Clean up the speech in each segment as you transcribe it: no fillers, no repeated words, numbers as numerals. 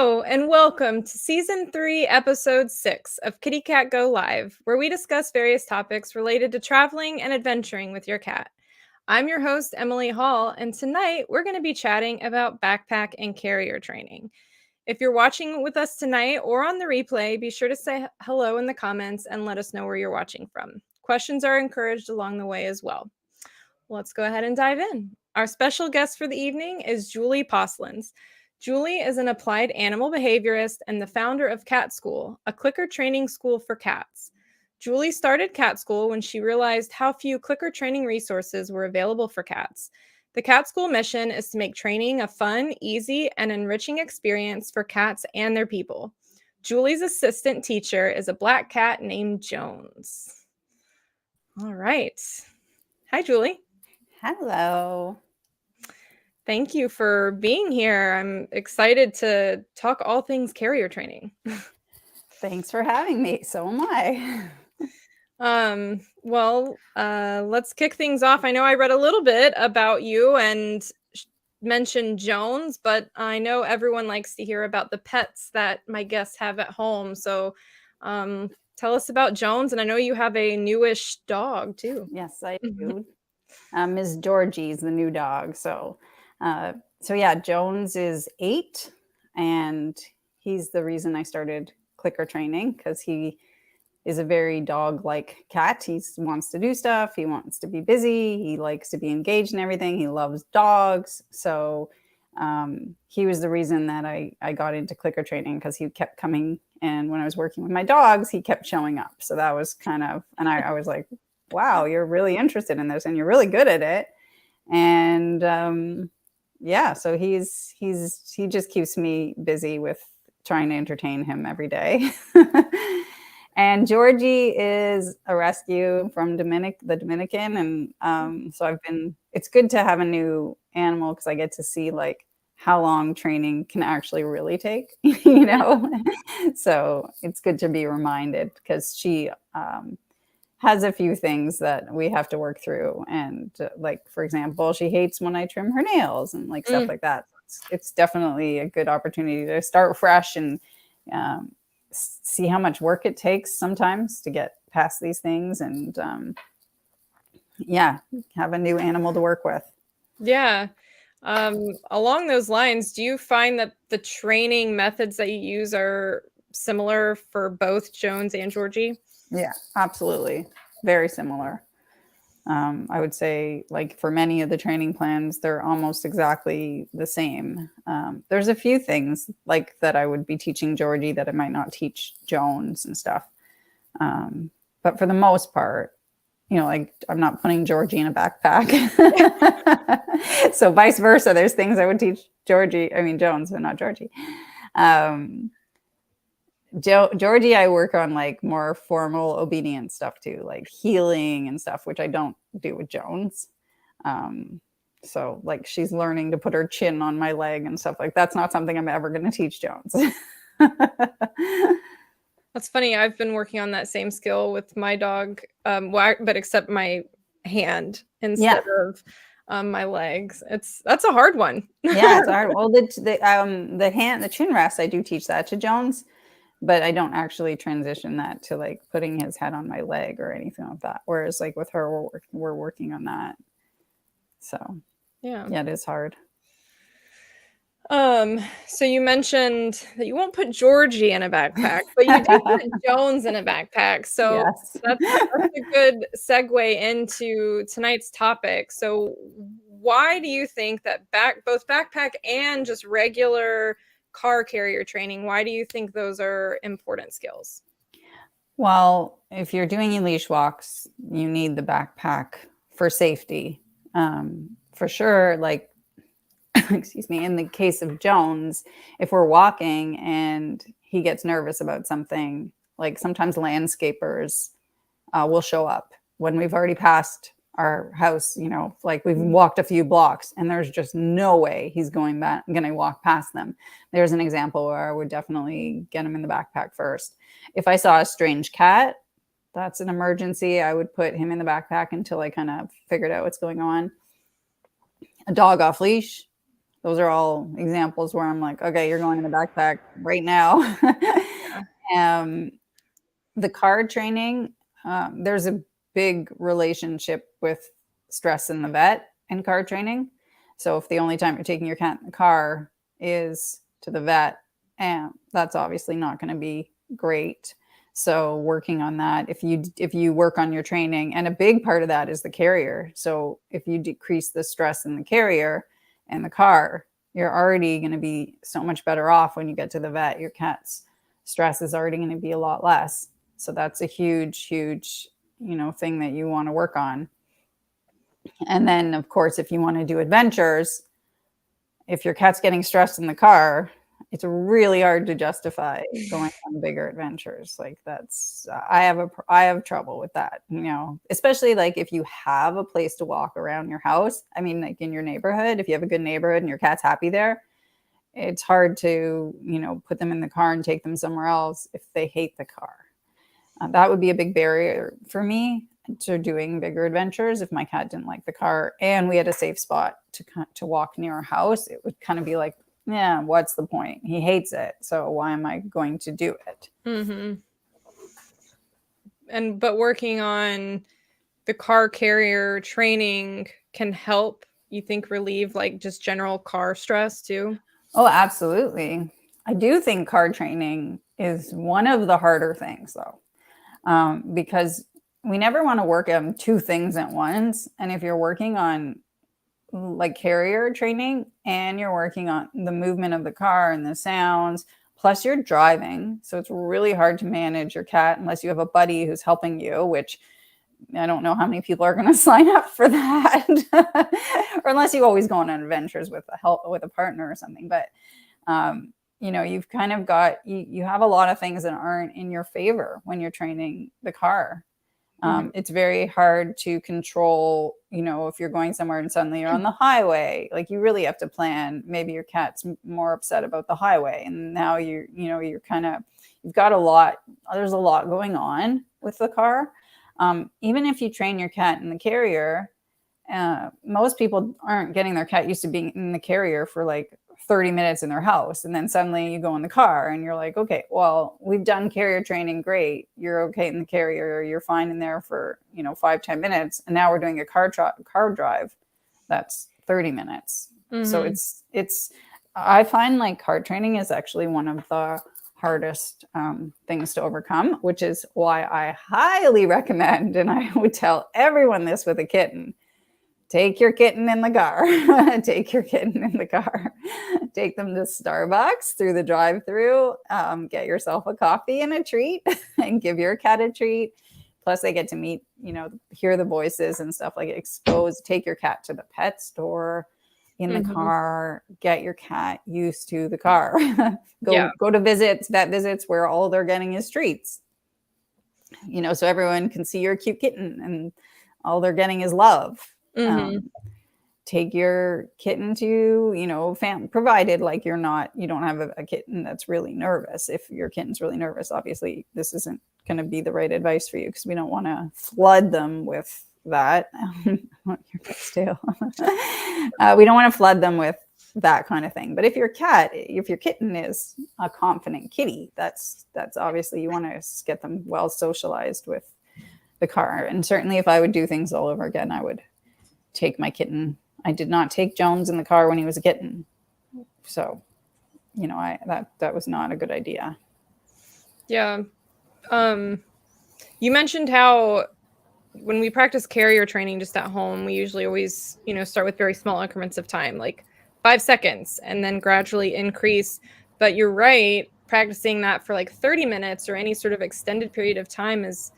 Hello, and welcome to Season 3, Episode 6 of Kitty Cat Go Live, where we discuss various topics related to traveling and adventuring with your cat. I'm your host, Emily Hall, and tonight we're going to be chatting about backpack and carrier training. If you're watching with us tonight or on the replay, be sure to say hello in the comments and let us know where you're watching from. Questions are encouraged along the way as well. Let's go ahead and dive in. Our special guest for the evening is Julie Posluns. Julie is an applied animal behaviorist and the founder of Cat School, a clicker training school for cats. Julie started Cat School when she realized how few clicker training resources were available for cats. The Cat School mission is to make training a fun, easy, and enriching experience for cats and their people. Julie's assistant teacher is a black cat named Jones. All right. Hi, Julie. Hello. Thank you for being here. I'm excited to talk all things carrier training. Thanks for having me. So am I. Let's kick things off. I know I read a little bit about you and mentioned Jones, but I know everyone likes to hear about the pets that my guests have at home. So tell us about Jones. And I know you have a newish dog too. Yes, I do. Ms. Georgie's the new dog. So yeah, Jones is 8, and he's the reason I started clicker training, because he is a very dog-like cat. He wants to do stuff. He wants to be busy. He likes to be engaged in everything. He loves dogs. So he was the reason that I got into clicker training, because he kept coming. And when I was working with my dogs, he kept showing up. So that was kind of, and I was like, wow, you're really interested in this and you're really good at it. And yeah, so he just keeps me busy with trying to entertain him every day. And Georgie is a rescue from the Dominican. And so it's good to have a new animal, because I get to see like how long training can actually really take, you know? So it's good to be reminded, because she has a few things that we have to work through. And like, for example, she hates when I trim her nails and like stuff like that. It's definitely a good opportunity to start fresh and see how much work it takes sometimes to get past these things, and have a new animal to work with. Yeah. Along those lines, do you find that the training methods that you use are similar for both Jones and Georgie? Yeah, absolutely. Very similar. I would say, like, for many of the training plans, they're almost exactly the same. There's a few things like that I would be teaching Georgie that I might not teach Jones and stuff. But for the most part, you know, like, I'm not putting Georgie in a backpack. So vice versa, there's things I would teach Jones, but not Georgie. Georgie, I work on like more formal obedience stuff too, like healing and stuff, which I don't do with Jones. So like, she's learning to put her chin on my leg and stuff like that's not something I'm ever going to teach Jones. That's funny. I've been working on that same skill with my dog, but except my hand instead of my legs. That's a hard one. Yeah, it's hard. Well, the chin rest, I do teach that to Jones, but I don't actually transition that to like putting his head on my leg or anything like that. Whereas like with her, we're working on that. So yeah, it is hard. So you mentioned that you won't put Georgie in a backpack, but you do put Jones in a backpack. So yes. that's a good segue into tonight's topic. So why do you think that both backpack and just regular car carrier training, why do you think those are important skills? Well, if you're doing leash walks, you need the backpack for safety. For sure, like, excuse me, in the case of Jones, if we're walking and he gets nervous about something, like sometimes landscapers will show up when we've already passed our house, you know, like we've walked a few blocks and there's just no way he's going to walk past them. There's an example where I would definitely get him in the backpack first. If I saw a strange cat, that's an emergency. I would put him in the backpack until I kind of figured out what's going on. A dog off leash, those are all examples where I'm like, okay, you're going in the backpack right now. um, the car training, there's a big relationship with stress in the vet and car training. So if the only time you're taking your cat in the car is to the vet, and that's obviously not going to be great. So working on that, if you work on your training, and a big part of that is the carrier. So if you decrease the stress in the carrier and the car, you're already going to be so much better off when you get to the vet. Your cat's stress is already going to be a lot less. So that's a huge, huge, thing that you want to work on. And then, of course, if you want to do adventures, if your cat's getting stressed in the car, it's really hard to justify going on bigger adventures. Like that's, I have trouble with that, especially like if you have a place to walk around your house. I mean, like in your neighborhood, if you have a good neighborhood and your cat's happy there, it's hard to, put them in the car and take them somewhere else if they hate the car. That would be a big barrier for me to doing bigger adventures. If my cat didn't like the car and we had a safe spot to walk near our house, it would kind of be like, yeah, what's the point? He hates it. So why am I going to do it? Mm-hmm. But working on the car carrier training can help, you think, relieve like just general car stress too? Oh, absolutely. I do think car training is one of the harder things though. Because we never want to work on two things at once. And if you're working on like carrier training and you're working on the movement of the car and the sounds, plus you're driving. So it's really hard to manage your cat unless you have a buddy who's helping you, which I don't know how many people are going to sign up for that. Or unless you always go on adventures with a partner or something. But you've kind of got, you have a lot of things that aren't in your favor when you're training the car. It's very hard to control, if you're going somewhere and suddenly you're on the highway, like you really have to plan. Maybe your cat's more upset about the highway. And now you've got there's a lot going on with the car. Even if you train your cat in the carrier, most people aren't getting their cat used to being in the carrier for like 30 minutes in their house. And then suddenly you go in the car and you're like, okay, well, we've done carrier training. Great. You're okay in the carrier. You're fine in there for, 5-10 minutes. And now we're doing a car drive. That's 30 minutes. Mm-hmm. So I find like car training is actually one of the hardest things to overcome, which is why I highly recommend, and I would tell everyone this with a kitten, take your kitten in the car. Take your kitten in the car. Take them to Starbucks through the drive-through. Get yourself a coffee and a treat and give your cat a treat. Plus they get to meet, hear the voices and stuff, like take your cat to the pet store in the car, get your cat used to the car. Go to vet visits where all they're getting is treats. So everyone can see your cute kitten and all they're getting is love. Take your kitten to, provided like you don't have a kitten that's really nervous. If your kitten's really nervous, obviously this isn't going to be the right advice for you because we don't want to flood them with that. Your pet's tail. We don't want to flood them with that kind of thing. But if your kitten is a confident kitty, that's obviously you want to get them well socialized with the car. And certainly if I would do things all over again, I would take my kitten. I did not take Jones in the car when he was a kitten. So, that was not a good idea. Yeah. You mentioned how when we practice carrier training just at home, we usually always, start with very small increments of time, like 5 seconds, and then gradually increase. But you're right, practicing that for like 30 minutes or any sort of extended period of time is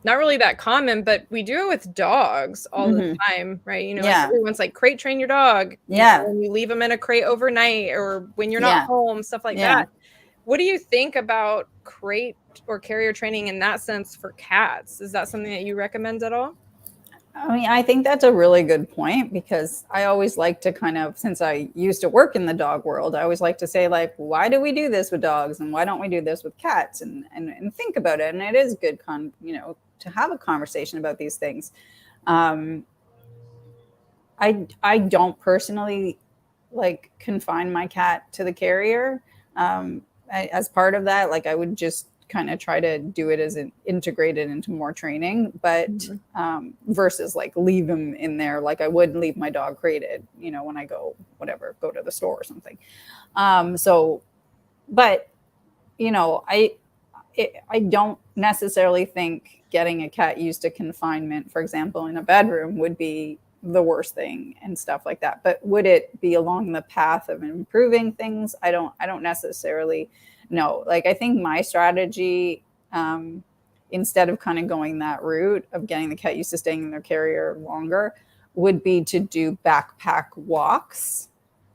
not really that common, but we do it with dogs all the time, right? Like everyone's like, crate train your dog. When you leave them in a crate overnight or when you're not home, stuff like that. What do you think about crate or carrier training in that sense for cats? Is that something that you recommend at all? I mean, I think that's a really good point because I always like to since I used to work in the dog world, I always like to say like, why do we do this with dogs and why don't we do this with cats and think about it. And it is good to have a conversation about these things. I don't personally like confine my cat to the carrier. As part of that, like I would just kind of try to do it as an integrated into more training, but versus like leave him in there like I would leave my dog crated, when I go to the store or something. But I don't necessarily think getting a cat used to confinement, for example, in a bedroom would be the worst thing and stuff like that. But would it be along the path of improving things? I don't necessarily know. Like, I think my strategy, instead of kind of going that route of getting the cat used to staying in their carrier longer, would be to do backpack walks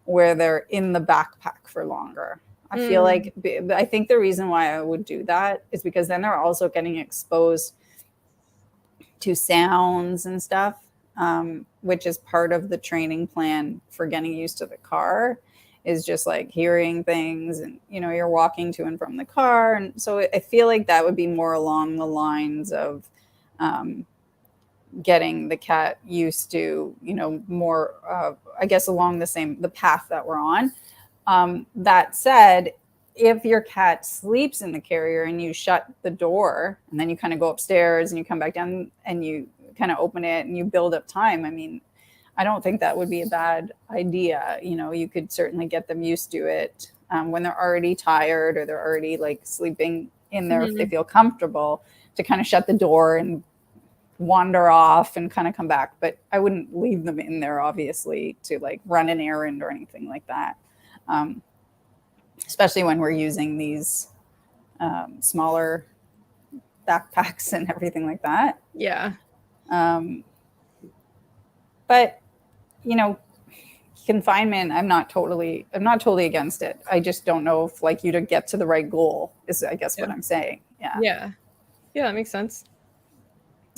where they're in the backpack for longer. I feel like, I think the reason why I would do that is because then they're also getting exposed to sounds and stuff, which is part of the training plan for getting used to the car, is just like hearing things, and you're walking to and from the car. And so I feel like that would be more along the lines of getting the cat used to, more, I guess, along the path that we're on. That said, if your cat sleeps in the carrier and you shut the door and then you kind of go upstairs and you come back down and you kind of open it and you build up time, I mean, I don't think that would be a bad idea. You could certainly get them used to it when they're already tired or they're already like sleeping in there, if they feel comfortable, to kind of shut the door and wander off and kind of come back. But I wouldn't leave them in there, obviously, to like run an errand or anything like that. Especially when we're using these smaller backpacks and everything like that. Yeah. But confinement, I'm not totally against it. I just don't know if like you to get to the right goal is, I guess, what I'm saying. Yeah, that makes sense.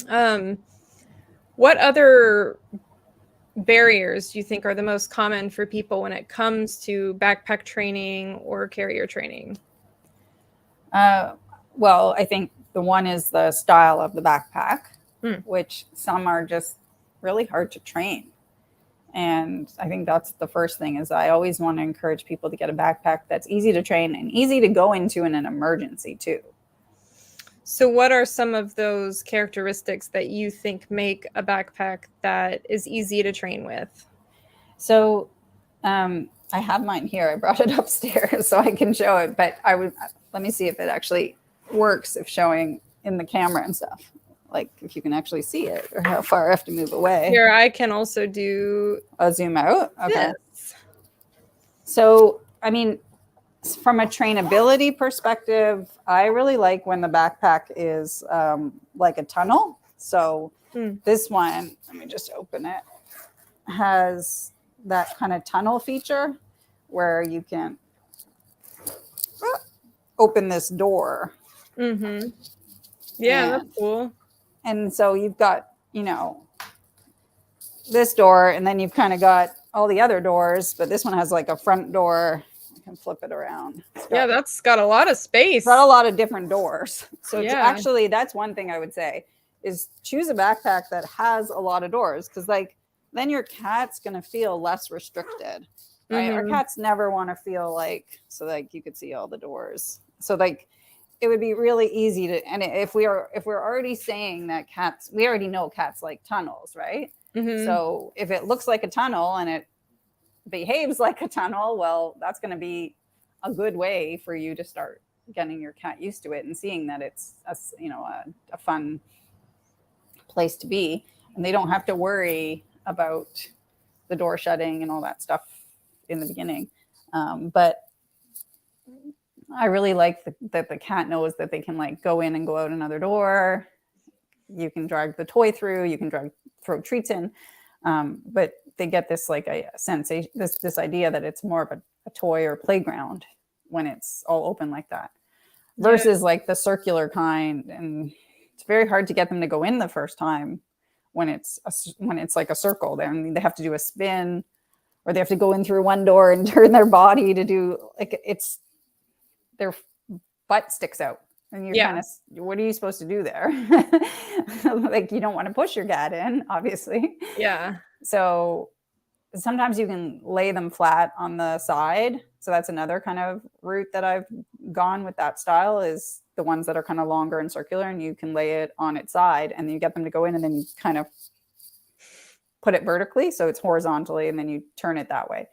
What other barriers do you think are the most common for people when it comes to backpack training or carrier training? Well, I think the one is the style of the backpack, which some are just really hard to train. And I think that's the first thing, is I always want to encourage people to get a backpack that's easy to train and easy to go into in an emergency too. So what are some of those characteristics that you think make a backpack that is easy to train with? So I have mine here. I brought it upstairs so I can show it, but let me see if it actually works, if showing in the camera and stuff, like if you can actually see it or how far I have to move away. Here, I can also do a zoom out. Okay. This. So, I mean, from a trainability perspective, I really like when the backpack is like a tunnel. So this one, let me just open it, has that kind of tunnel feature where you can open this door. Yeah, that's cool. And so you've got, this door, and then you've kind of got all the other doors, but this one has like a front door. I can flip it around. That's got a lot of space. It's got a lot of different doors. So it's actually, that's one thing I would say, is choose a backpack that has a lot of doors, because like then your cat's going to feel less restricted, right? Our cats never want to feel like, so like you could see all the doors. So like it would be really easy to, and if we're already saying that we already know cats like tunnels, right? So if it looks like a tunnel and it behaves like a tunnel, well, that's going to be a good way for you to start getting your cat used to it and seeing that it's a fun place to be, and they don't have to worry about the door shutting and all that stuff in the beginning. But I really like that the cat knows that they can like go in and go out another door. You can drag the toy through, you can throw treats in, but they get this like a sensation, this idea that it's more of a toy or playground when it's all open like that, versus like the circular kind. And it's very hard to get them to go in the first time when it's like a circle. Then they have to do a spin, or they have to go in through one door and turn their body to do like their butt sticks out. And you're kind of, what are you supposed to do there? Like, you don't want to push your cat in, obviously. Yeah. So sometimes you can lay them flat on the side. So that's another kind of route that I've gone with that style, is the ones that are kind of longer and circular, and you can lay it on its side and you get them to go in, and then you kind of put it vertically so it's horizontally, and then you turn it that way.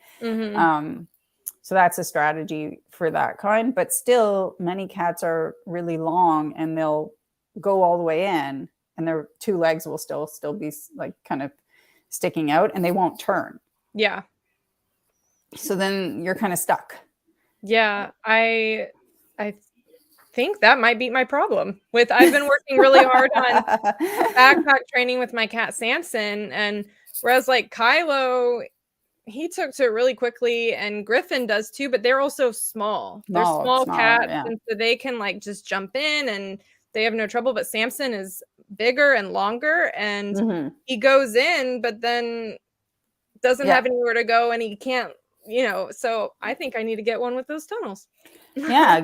So that's a strategy for that kind. But still, many cats are really long and they'll go all the way in, and their two legs will still be like kind of sticking out, and they won't turn. Yeah. So then you're kind of stuck. Yeah, I think that might be my problem. I've been working really hard on backpack training with my cat Samson, and whereas like Kylo, he took to it really quickly, and Griffin does too, but they're also small. They're small cats, yeah. and so they can like just jump in and they have no trouble. But Samson is bigger and longer, and he goes in, but then doesn't have anywhere to go, and he can't, so I think I need to get one with those tunnels. Yeah,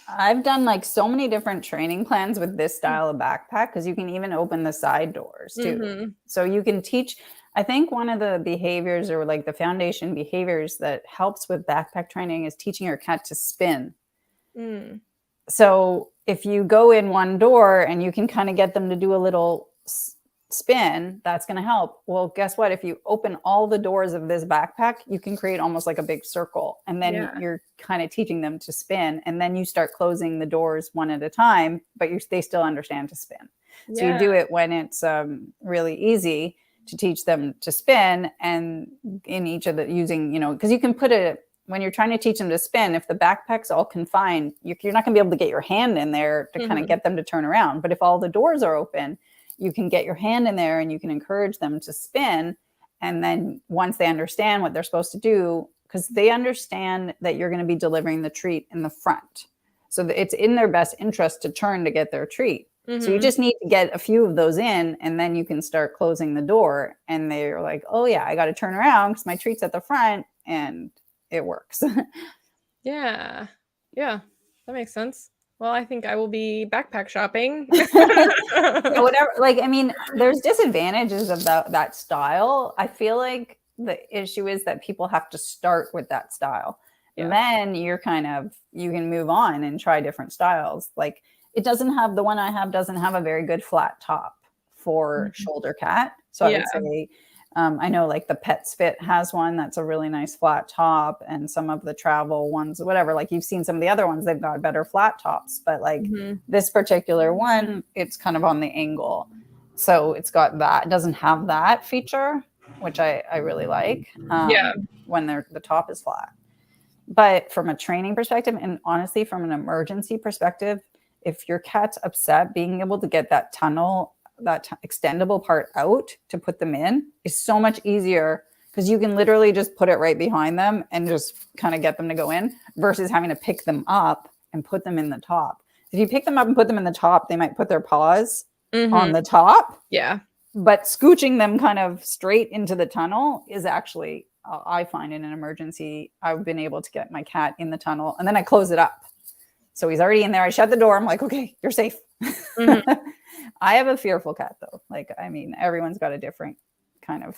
I've done like so many different training plans with this style of backpack, because you can even open the side doors too. So you can teach, I think one of the behaviors, or like the foundation behaviors that helps with backpack training, is teaching your cat to spin. So if you go in one door and you can kind of get them to do a little spin, that's going to help. Well, guess what? If you open all the doors of this backpack, you can create almost like a big circle, and then you're kind of teaching them to spin, and then you start closing the doors one at a time, but they still understand to spin. So you do it when it's really easy to teach them to spin, and in each of the using, because you can put it, when you're trying to teach them to spin, if the backpack's all confined, you're not going to be able to get your hand in there to kind of get them to turn around. But if all the doors are open, you can get your hand in there and you can encourage them to spin. And then once they understand what they're supposed to do, because they understand that you're going to be delivering the treat in the front. So it's in their best interest to turn to get their treat. So you just need to get a few of those in, and then you can start closing the door. And they're like, oh yeah, I got to turn around because my treat's at the front, and it works. Yeah. Yeah. That makes sense. Well, I think I will be backpack shopping. Whatever. Like, I mean, there's disadvantages of that style. I feel like the issue is that people have to start with that style. And then you can move on and try different styles. Like, the one I have doesn't have a very good flat top for shoulder cat. So I would say, I know like the Pets Fit has one that's a really nice flat top, and some of the travel ones, whatever, like you've seen some of the other ones, they've got better flat tops, but like this particular one, it's kind of on the angle. So it's got that, it doesn't have that feature, which I really like when the top is flat. But from a training perspective, and honestly, from an emergency perspective, if your cat's upset, being able to get that tunnel, that extendable part out to put them in is so much easier, because you can literally just put it right behind them and just kind of get them to go in, versus having to pick them up and put them in the top. If you pick them up and put them in the top, they might put their paws on the top. Yeah. But scooching them kind of straight into the tunnel is actually, I find in an emergency, I've been able to get my cat in the tunnel, and then I close it up. So he's already in there. I shut the door. I'm like, okay, you're safe. I have a fearful cat though. Like, I mean, everyone's got a different kind of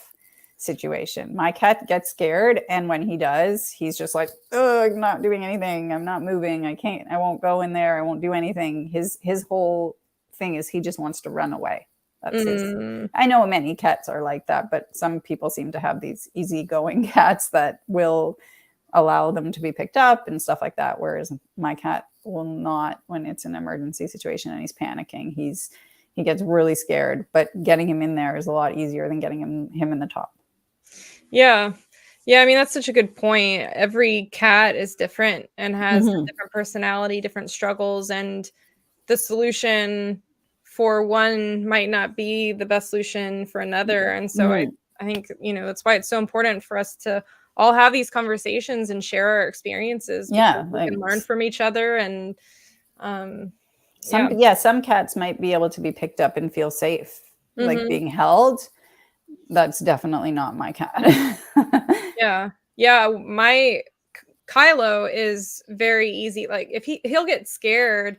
situation. My cat gets scared, and when he does, he's just like, oh, I'm not doing anything. I'm not moving. I won't go in there. I won't do anything. His whole thing is he just wants to run away. That's his. I know many cats are like that, but some people seem to have these easygoing cats that will allow them to be picked up and stuff like that. Whereas my cat will not, when it's an emergency situation and he's panicking. He gets really scared, but getting him in there is a lot easier than getting him in the top. Yeah. Yeah. I mean, that's such a good point. Every cat is different and has a different personality, different struggles, and the solution for one might not be the best solution for another. And so I think, that's why it's so important for us to all have these conversations and share our experiences. Yeah. We can learn from each other. And some cats might be able to be picked up and feel safe, like being held. That's definitely not my cat. Yeah. My Kylo is very easy. Like, if he'll get scared,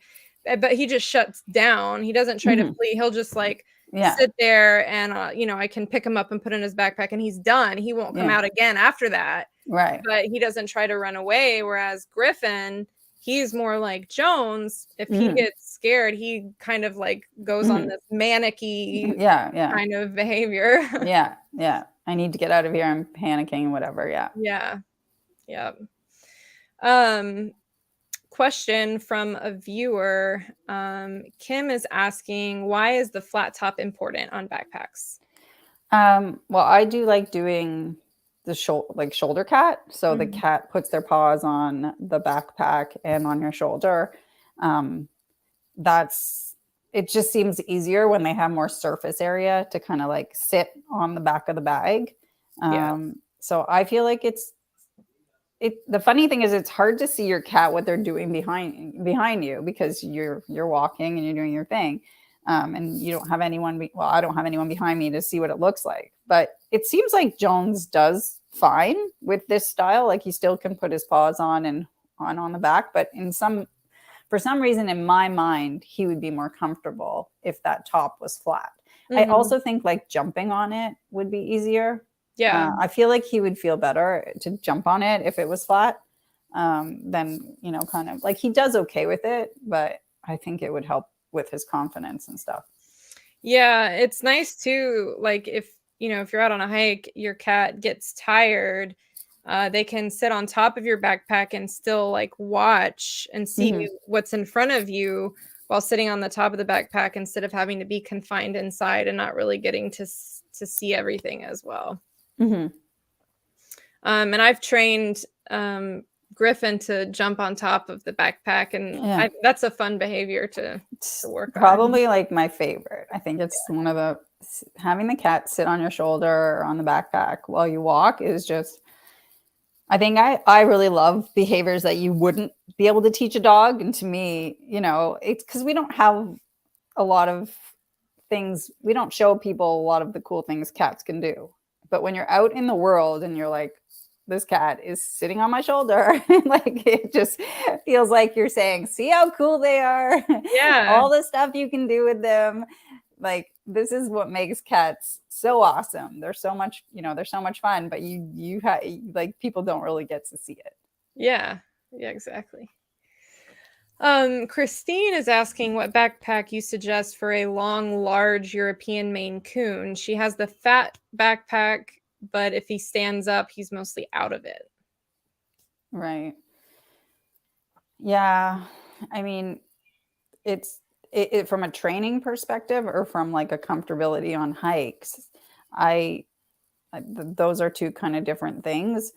but he just shuts down. He doesn't try to flee. He'll just like Yeah. sit there and, you know, I can pick him up and put in his backpack and he's done. He won't come Yeah. out again after that, Right. but he doesn't try to run away, whereas Griffin, he's more like Jones. If he Mhm. gets scared, he kind of, like, goes on Mhm. this manic-y Yeah, yeah. kind of behavior. Yeah, yeah. I need to get out of here. I'm panicking, whatever. Yeah. Yeah. Yep. Um, question from a viewer. Kim is asking, why is the flat top important on backpacks? Well, I do like doing the shoulder cat. So the Mhm. cat puts their paws on the backpack and on your shoulder. Um, that's it just seems easier when they have more surface area to kind of like sit on the back of the bag. Yeah. So I feel like the funny thing is it's hard to see your cat what they're doing behind you because you're walking and you're doing your thing. And you don't have anyone well, I don't have anyone behind me to see what it looks like, but it seems like Jones does fine with this style. Like he still can put his paws on and on the back, but for some reason in my mind he would be more comfortable if that top was flat. I Mhm. also think like jumping on it would be easier. Yeah. I feel like he would feel better to jump on it if it was flat. Than kind of like he does okay with it, but I think it would help with his confidence and stuff. Yeah, it's nice too, like, if, you know, if you're out on a hike, your cat gets tired, they can sit on top of your backpack and still, like, watch and see Hmm. what's in front of you while sitting on the top of the backpack instead of having to be confined inside and not really getting to see everything as well. Hmm. And I've trained, Griffin to jump on top of the backpack, and Yeah, that's a fun behavior to it's work on. probably like my favorite. I think it's one of the having the cat sit on your shoulder or on the backpack while you walk is just I think I really love behaviors that you wouldn't be able to teach a dog. And to me, it's because we don't have a lot of things, we don't show people a lot of the cool things cats can do. But when you're out in the world and you're like, this cat is sitting on my shoulder, like it just feels like you're saying, see how cool they are, Yeah. all the stuff you can do with them. Like this is what makes cats so awesome. They're so much fun, but like people don't really get to see it. Yeah. Yeah, exactly. Christine is asking what backpack you suggest for a long, large European Maine Coon. She has the fat backpack, but if he stands up, he's mostly out of it. Right. Yeah. I mean, it from a training perspective or from like a comfortability on hikes. I those are two kind of different things.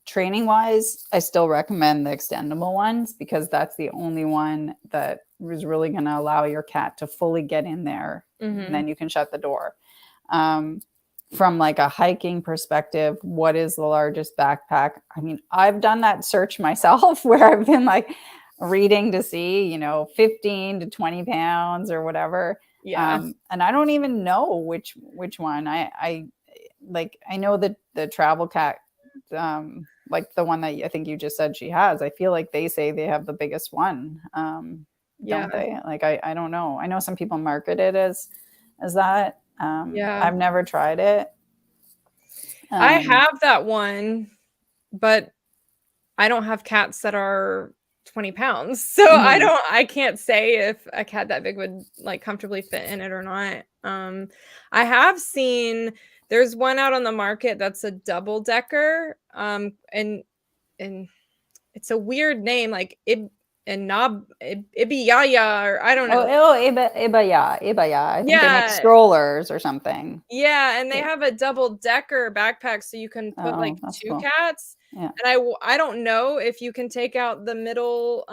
Training wise, I still recommend the extendable ones because that's the only one that is really going to allow your cat to fully get in there. And Mhm. then you can shut the door. Um, from like a hiking perspective, what is the largest backpack? I mean, I've done that search myself where I've been like reading to see, 15 to 20 pounds or whatever. Yeah. And I don't even know which one. I like I know that the travel cat, like the one that I think you just said she has. I feel like they say they have the biggest one, Yeah. don't they? Like I don't know. I know some people market it as that. Yeah. I've never tried it. I Um, have that one, but I don't have cats that are 20 pounds. So mhm. I can't say if a cat that big would like comfortably fit in it or not. I have seen there's one out on the market that's a double decker. And it's a weird name like Ibiyaya or I don't Oh, know. Ibaya. I think they make Yeah. strollers or something. Yeah, and they Yeah. have a double-decker backpack so you can put, like, Oh, that's 2 cool. cats, Yeah. and I don't know if you can take out the middle,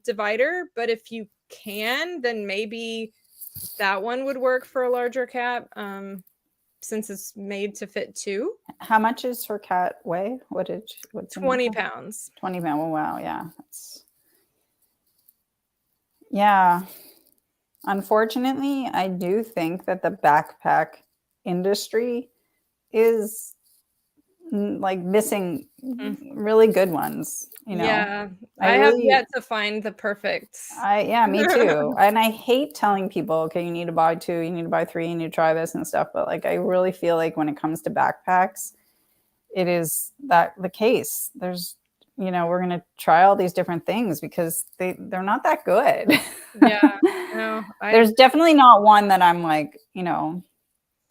divider, but if you can, then maybe that one would work for a larger cat, since it's made to fit 2. How much is her cat weigh? What's in the 20 cat? pounds. 20 pounds. Oh, wow. Yeah. Yeah. Unfortunately, I do think that the backpack industry is like missing Mm. really good ones, you know. Yeah, I I have really, yet to find the perfect. yeah, me too. And I hate telling people, okay, you need to buy 2, you need to buy 3, you need to try this and stuff. But like, I really feel like when it comes to backpacks, it is that the case. There's, we're going to try all these different things because they're not that good. Yeah, no, There's definitely not one that I'm like,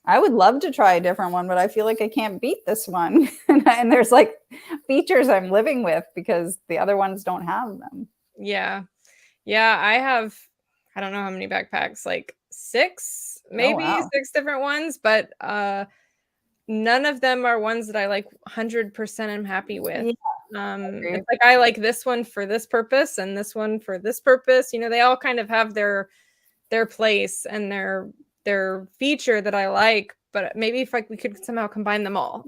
I would love to try a different one, but I feel like I can't beat this one. And there's like features I'm living with because the other ones don't have them. yeah. Yeah, I don't know how many backpacks, like 6, Oh, maybe wow. 6 different ones, but, none of them are ones that I, like, 100% am happy with. Yeah, I agree. It's like I like this one for this purpose and this one for this purpose, they all kind of have their place and their feature that I like, but maybe if, like, we could somehow combine them all.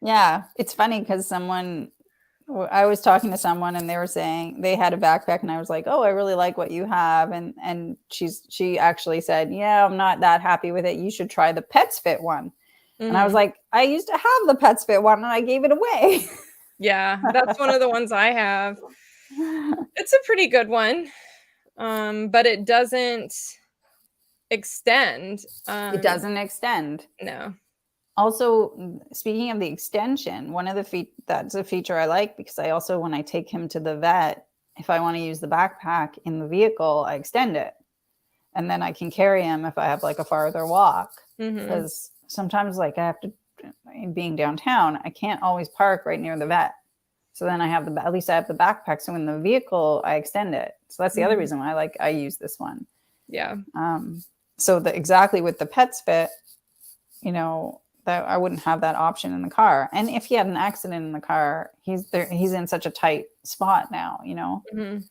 Yeah, it's funny because I was talking to someone and they were saying they had a backpack and I was like, "Oh, I really like what you have." And she actually said, "Yeah, I'm not that happy with it. You should try the Pets Fit one." And I was Mhm. like, "I used to have the Pets Fit one and I gave it away." Yeah, that's one of the ones I have. It's a pretty good one, but it doesn't extend. It doesn't extend. No. Also, speaking of the extension, one of the that's a feature I like because I also, when I take him to the vet, if I want to use the backpack in the vehicle, I extend it. And then I can carry him if I have like a farther walk. Mhm. Because sometimes, like, I have to, being downtown, I can't always park right near the vet. So then at least I have the backpack. So in the vehicle, I extend it. So that's the other Mhm. reason why I use this one. Yeah. So exactly with the Pets Fit, that I wouldn't have that option in the car. And if he had an accident in the car, he's in such a tight spot now, Mhm.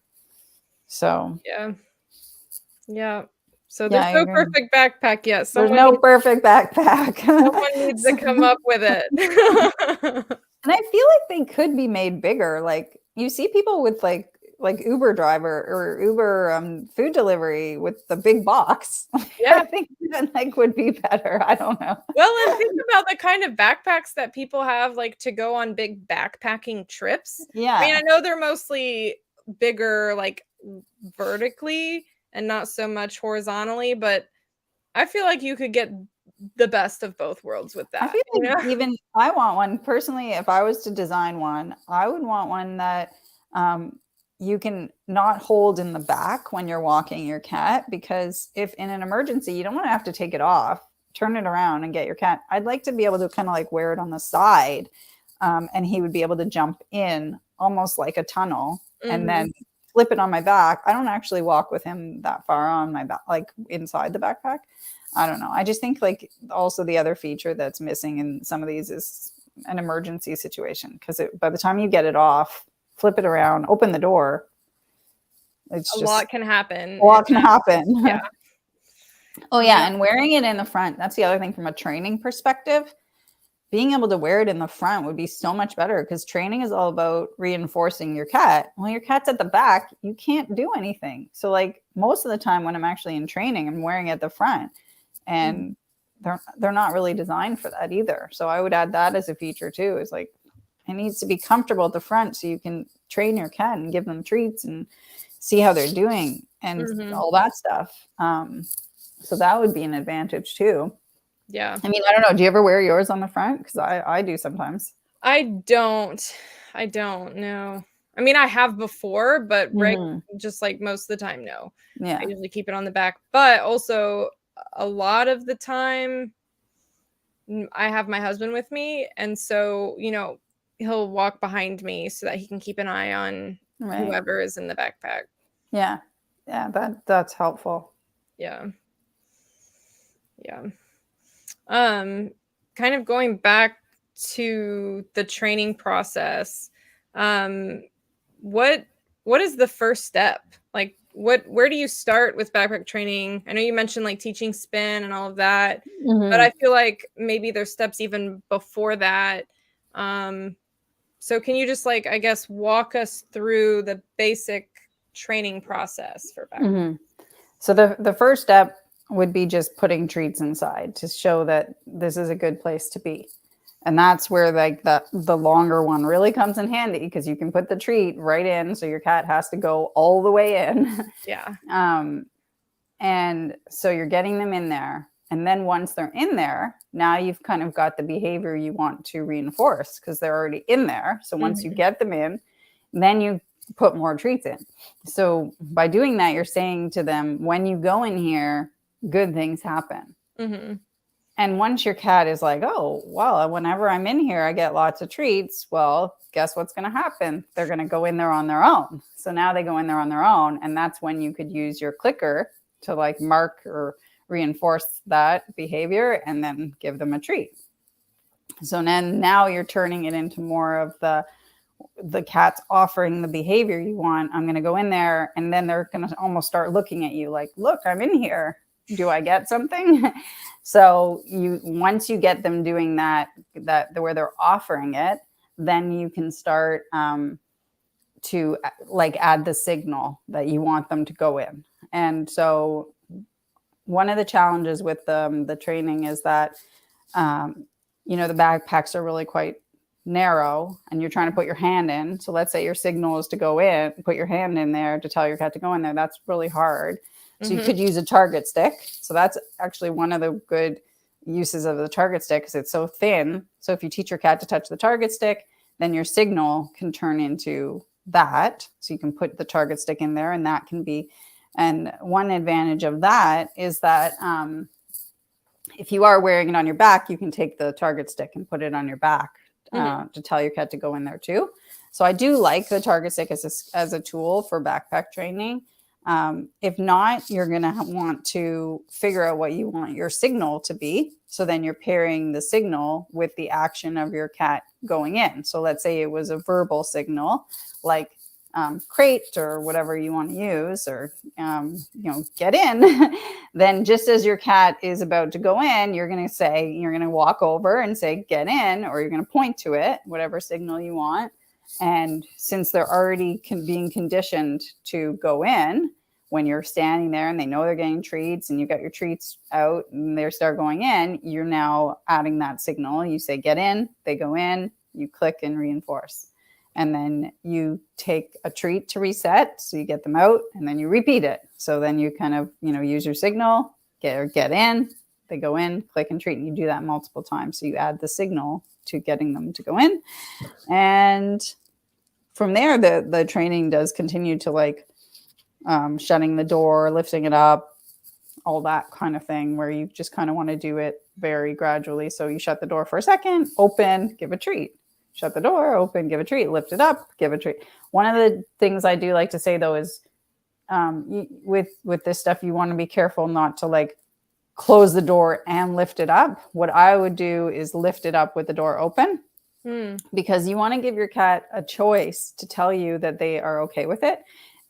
So Yeah. Yeah. So yeah, there's I no agree. perfect backpack yet. There's no perfect backpack. Someone needs to come up with it. And I feel like they could be made bigger. Like you see people with like Uber driver or Uber food delivery with the big box. I Yeah. think that like would be better. I don't know. Well, and think about the kind of backpacks that people have, like, to go on big backpacking trips. I mean, I Yeah. know they're mostly bigger, like, vertically and not so much horizontally, but I feel like you could get the best of both worlds with I that, feel you like know? even I want one personally. If I was to design one, I would want one that um, you can not hold in the back when you're walking your cat, because if in an emergency, you don't want to have to take it off, turn it around and get your cat. I'd like to be able to kind of like wear it on the side, and he would be able to jump in almost like a tunnel and Mhm. then flip it on my back. I don't actually walk with him that far on my back, like inside the backpack. I don't know. I just think like also the other feature that's missing in some of these is an emergency situation, because by the time you get it off, flip it around, open the door, it's A just lot can happen a in lot can that. happen. Yeah. Oh Yeah. yeah, and wearing it in the front, that's the other thing from a training perspective. Being able to wear it in the front would be so much better, because training is all about reinforcing your cat. When your cat's at the back, you can't do anything. So like most of the time when I'm actually in training, I'm wearing it at the front, Mhm. and they're not really designed for that either. So I would add that as a feature too. Is like it needs to be comfortable at the front so you can train your cat and give them treats and see how they're doing and Mhm. all that stuff. So that would be an advantage too. Yeah. I mean, I don't know. Do you ever wear yours on the front? Because I do sometimes. I don't. I don't, no. I mean, I have before, but Hmm. just, like, most of the time, no. I Yeah. usually keep it on the back, but also a lot of the time, I have my husband with me, and so, he'll walk behind me so that he can keep an eye on Right. whoever is in the backpack. Yeah. Yeah. That's helpful. Yeah. Yeah. Um, Kind of going back to the training process, um, what what is the first step? Like, where do you start with backpack training? I know you mentioned like teaching spin and all of that, but I Hmm. feel like maybe there's steps even before that. Um, so can you just like I guess walk us through the basic training process for backpack? Hmm. So the first step would be just putting treats inside to show that this is a good place to be. And that's where like the longer one really comes in handy, because you can put the treat right in, so your cat has to go all the way in. Yeah. And so you're getting them in there. And then once they're in there, now you've kind of got the behavior you want to reinforce, because they're already in there. So once you get them in, then you put more treats in. So by doing that, you're saying to them, when you go in here, good things happen. And once your cat is like, oh, well, whenever I'm in here, I get lots of treats. Well, guess what's going to happen? They're going to go in there on their own. So now they go in there on their own. And that's when you could use your clicker to like mark or reinforce that behavior and then give them a treat. So then now you're turning it into more of the cat's offering the behavior you want. I'm going to go in there, and then they're going to almost start looking at you like, look, I'm in here. Do I get something? So once you get them doing that where they're offering it, then you can start to like add the signal that you want them to go in. And so one of the challenges with the training is that the backpacks are really quite narrow, and you're trying to put your hand in. So let's say your signal is to go in, put your hand in there to tell your cat to go in there. That's really hard. So you could use a target stick. So that's actually one of the good uses of the target stick, because it's so thin. So if you teach your cat to touch the target stick, then your signal can turn into that. So you can put the target stick in there, and that can be. And one advantage of that is that if you are wearing it on your back, you can take the target stick and put it on your back to tell your cat to go in there too. So I do like the target stick as a tool for backpack training. If not, you're going to want to figure out what you want your signal to be. So then you're pairing the signal with the action of your cat going in. So let's say it was a verbal signal, like crate or whatever you want to use, or, get in. Then just as your cat is about to go in, you're going to walk over and say, get in, or you're going to point to it, whatever signal you want. And since they're already being conditioned to go in, when you're standing there and they know they're getting treats and you got your treats out and they start going in, you're now adding that signal. You say, get in, they go in, you click and reinforce. And then you take a treat to reset. So you get them out and then you repeat it. So then you kind of, use your signal, get in, they go in, click and treat. And you do that multiple times. So you add the signal to getting them to go in. And from there, the training does continue to like shutting the door, lifting it up, all that kind of thing, where you just kind of want to do it very gradually. So you shut the door for a second, open, give a treat. Shut the door, open, give a treat, lift it up, give a treat. One of the things I do like to say, though, is with this stuff, you want to be careful not to like close the door and lift it up. What I would do is lift it up with the door open, because you want to give your cat a choice to tell you that they are okay with it.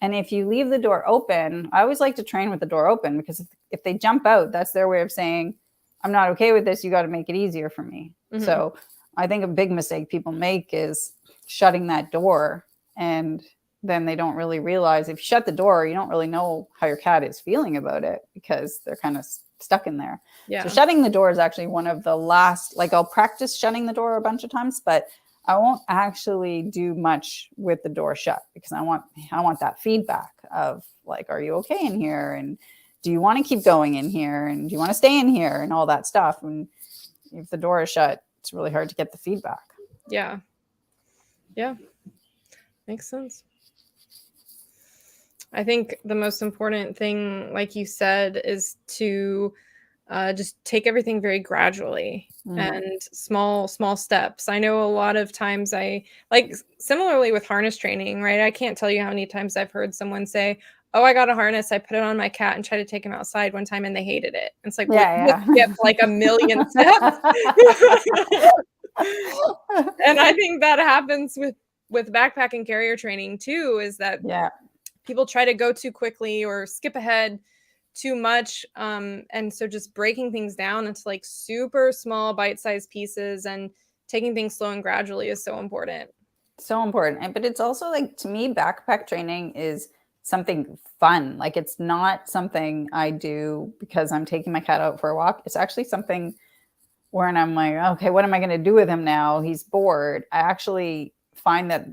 And if you leave the door open, I always like to train with the door open, because if they jump out, that's their way of saying, I'm not okay with this. You got to make it easier for me. So I think a big mistake people make is shutting that door, and then they don't really realize if you shut the door, you don't really know how your cat is feeling about it, because they're kind of stuck in there. Yeah. So shutting the door is actually one of the last, like I'll practice shutting the door a bunch of times, but I won't actually do much with the door shut, because I want that feedback of like, are you okay in here? And do you want to keep going in here? And do you want to stay in here? And all that stuff. And if the door is shut, it's really hard to get the feedback. Yeah. Yeah. Makes sense. I think the most important thing, like you said, is to just take everything very gradually and small steps. I know a lot of times similarly with harness training, right? I can't tell you how many times I've heard someone say, oh, I got a harness, I put it on my cat and tried to take him outside one time and they hated it. It's like, skip like a million steps. And I think that happens with backpack and carrier training too, is that people try to go too quickly or skip ahead too much. And so just breaking things down into like super small bite-sized pieces and taking things slow and gradually is so important. So important. But it's also like, to me, backpack training is something fun. Like, it's not something I do because I'm taking my cat out for a walk. It's actually something where I'm like, okay, what am I going to do with him now? He's bored. I actually find that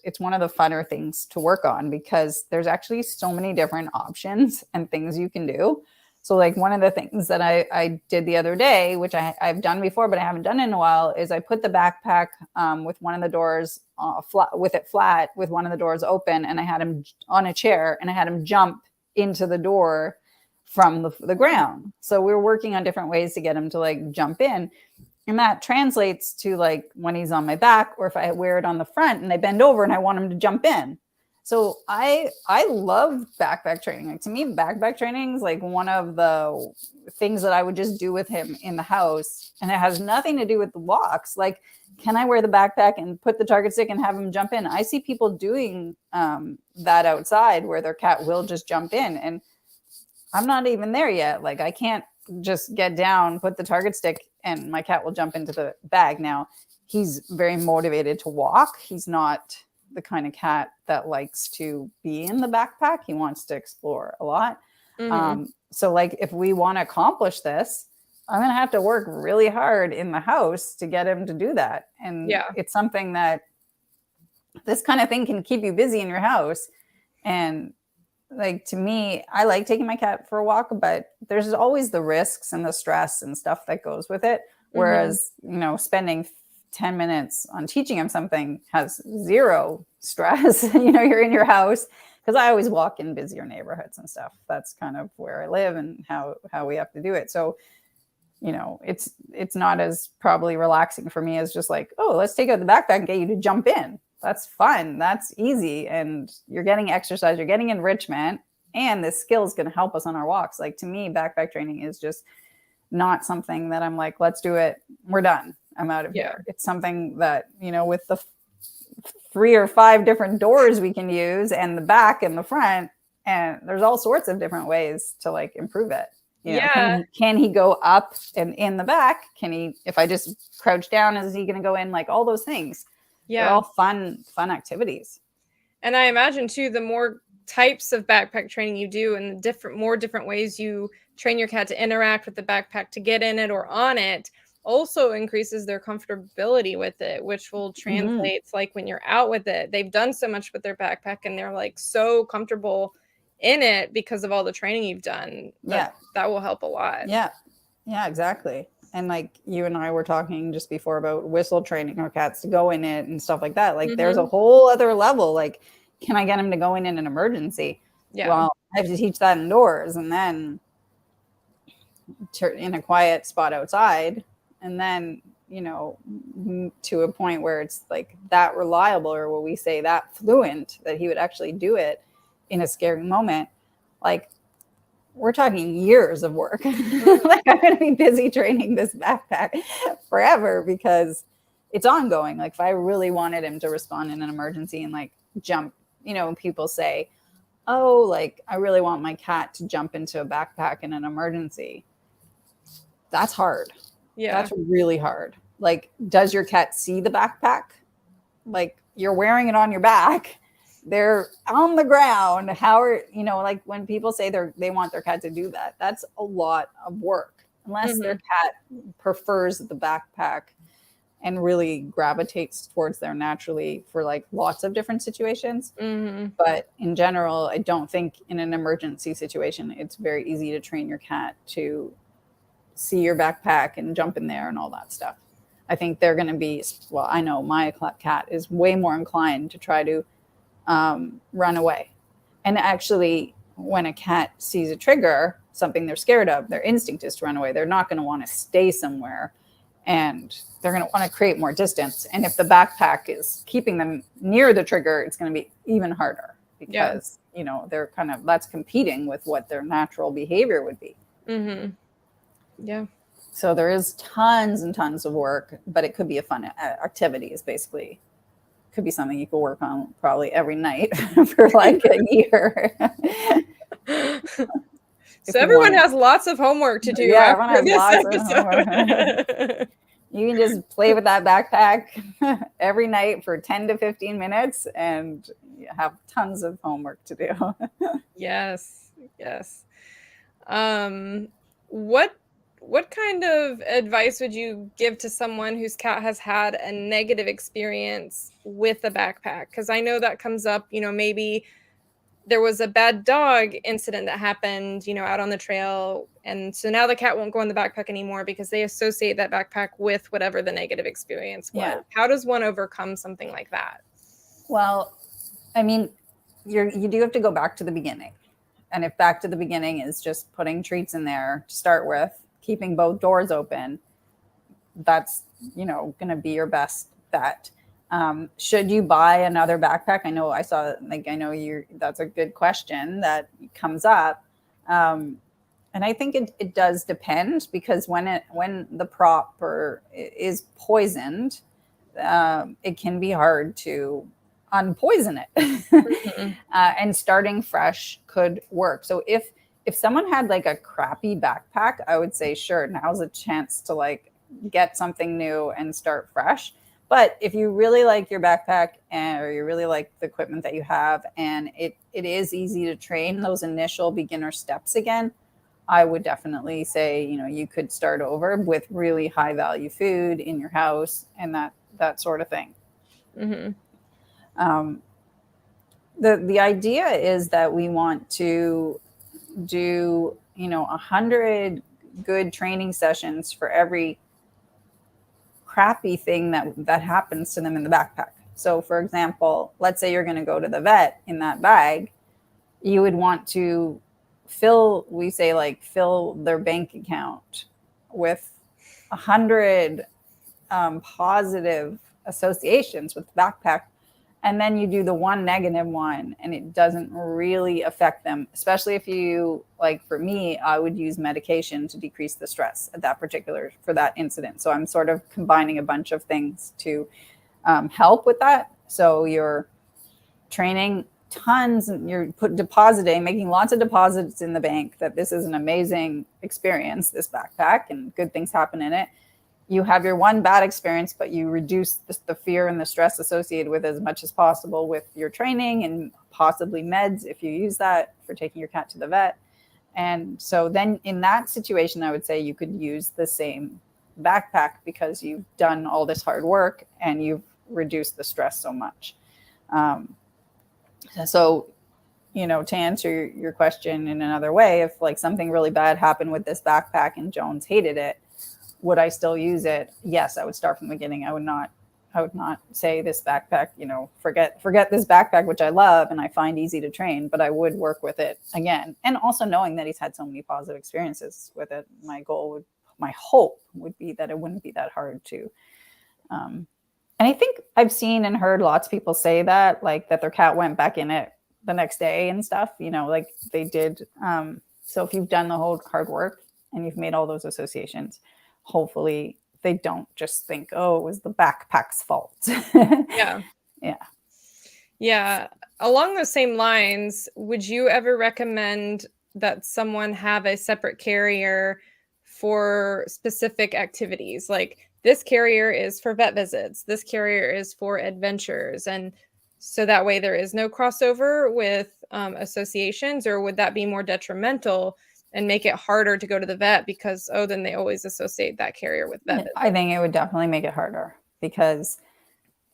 it's one of the funner things to work on because there's actually so many different options and things you can do. So like one of the things that I did the other day, which I've done before, but I haven't done in a while, is I put the backpack with one of the doors flat, with one of the doors open, and I had him on a chair, and I had him jump into the door from the ground. So we were working on different ways to get him to like jump in. And that translates to like when he's on my back, or if I wear it on the front and I bend over and I want him to jump in. So I love backpack training. Like, to me, backpack training is like one of the things that I would just do with him in the house. And it has nothing to do with the walks. Like, can I wear the backpack and put the target stick and have him jump in? I see people doing that outside where their cat will just jump in. And I'm not even there yet. Like, I can't just get down, put the target stick, and my cat will jump into the bag. Now, he's very motivated to walk. He's not the kind of cat that likes to be in the backpack. He wants to explore a lot. So like, if we want to accomplish this, I'm going to have to work really hard in the house to get him to do that. And it's something that this kind of thing can keep you busy in your house. And like, to me, I like taking my cat for a walk, but there's always the risks and the stress and stuff that goes with it. Whereas, you know, spending 10 minutes on teaching him something has zero stress. You know, you're in your house, because I always walk in busier neighborhoods and stuff. That's kind of where I live and how we have to do it. So, you know, it's not as probably relaxing for me as just like, oh, let's take out the backpack and get you to jump in. That's fun. That's easy. And you're getting exercise, you're getting enrichment, and this skill is going to help us on our walks. Like, to me, backpack training is just not something that I'm like, let's do it, we're done, I'm out of here. It's something that, you know, with the 3 or 5 different doors we can use, and the back and the front, and there's all sorts of different ways to like improve it. You know, can he go up and in the back? Can he, if I just crouch down, is he going to go in? Like, all those things. They're all fun activities. And I imagine too, the more types of backpack training you do, and the more different ways you train your cat to interact with the backpack, to get in it or on it, also increases their comfortability with it, which will translate like when you're out with it. They've done so much with their backpack and they're like so comfortable in it because of all the training you've done. That will help a lot. Yeah, exactly. And like you and I were talking just before about whistle training our cats to go in it and stuff like that. Like, there's a whole other level. Like, can I get him to go in an emergency? Well, I have to teach that indoors, and then in a quiet spot outside. And then, you know, to a point where it's like that reliable, or what we say, that fluent, that he would actually do it in a scary moment. Like, we're talking years of work. Like, I'm going to be busy training this backpack forever because it's ongoing. Like, if I really wanted him to respond in an emergency and like jump, you know, people say, oh, like, I really want my cat to jump into a backpack in an emergency. That's hard. That's really hard. Like, does your cat see the backpack? Like, you're wearing it on your back. They're on the ground. How are, you know, like when people say they want their cat to do that, that's a lot of work, unless their cat prefers the backpack and really gravitates towards there naturally for like lots of different situations. But in general, I don't think in an emergency situation, it's very easy to train your cat to see your backpack and jump in there and all that stuff. I think they're going to be, well, I know my cat is way more inclined to try to run away. And actually, when a cat sees a trigger, something they're scared of, their instinct is to run away. They're not going to want to stay somewhere, and they're going to want to create more distance. And if the backpack is keeping them near the trigger, it's going to be even harder because, you know, they're kind of, that's competing with what their natural behavior would be. So there is tons and tons of work, but it could be a fun activity. Is basically, could be something you could work on probably every night for like a year. So everyone has lots of homework to do. Yeah, everyone has lots of homework. You can just play with that backpack every night for 10 to 15 minutes, and have tons of homework to do. Yes. Yes. Um, what kind of advice would you give to someone whose cat has had a negative experience with a backpack? Because I know that comes up, maybe there was a bad dog incident that happened, out on the trail. And so now the cat won't go in the backpack anymore because they associate that backpack with whatever the negative experience was. Yeah. How does one overcome something like that? Well, I mean, you do have to go back to the beginning. And if back to the beginning is just putting treats in there to start with, keeping both doors open, that's, going to be your best bet. Should you buy another backpack? I know that's a good question that comes up. And I think it does depend, because when the prop is poisoned, it can be hard to unpoison it. Mm-hmm. And starting fresh could work. So if someone had like a crappy backpack, I would say, sure, now's a chance to like get something new and start fresh. But if you really like your backpack, or you really like the equipment that you have, and it is easy to train those initial beginner steps again, I would definitely say, you could start over with really high value food in your house and that sort of thing. Mm-hmm. The idea is that we want to do 100 good training sessions for every crappy thing that happens to them in the backpack. So for example, let's say you're going to go to the vet in that bag, you would want to fill their bank account with 100 positive associations with the backpack. And then you do the one negative one and it doesn't really affect them, especially if you, like for me, I would use medication to decrease the stress for that incident. So I'm sort of combining a bunch of things to help with that. So you're training tons and you're making lots of deposits in the bank that this is an amazing experience, this backpack, and good things happen in it. You have your one bad experience, but you reduce the fear and the stress associated with it as much as possible with your training and possibly meds if you use that for taking your cat to the vet. And so then in that situation, I would say you could use the same backpack because you've done all this hard work and you've reduced the stress so much. So, to answer your question in another way, if like something really bad happened with this backpack and Jones hated it, would I still use it? Yes, I would start from the beginning. I would not say this backpack, forget this backpack, which I love and I find easy to train, but I would work with it again. And also knowing that he's had so many positive experiences with it, my hope would be that it wouldn't be that hard to. And I think I've seen and heard lots of people say that, like that their cat went back in it the next day and stuff, like they did. So if you've done the whole hard work and you've made all those associations, hopefully they don't just think, oh, it was the backpack's fault. Yeah. Yeah. Yeah. Along those same lines, would you ever recommend that someone have a separate carrier for specific activities? Like this carrier is for vet visits, this carrier is for adventures. And so that way there is no crossover with associations, or would that be more detrimental and make it harder to go to the vet because, then they always associate that carrier with vet visits? I think it would definitely make it harder, because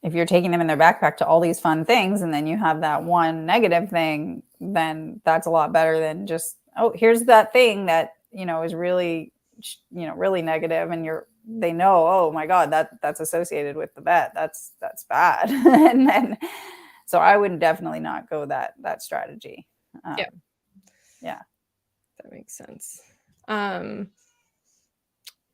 if you're taking them in their backpack to all these fun things and then you have that one negative thing, then that's a lot better than just, here's that thing that, is really, really negative, and they know, oh my God, that's associated with the vet. That's bad. And then, so I would definitely not go that strategy. Yeah. That makes sense.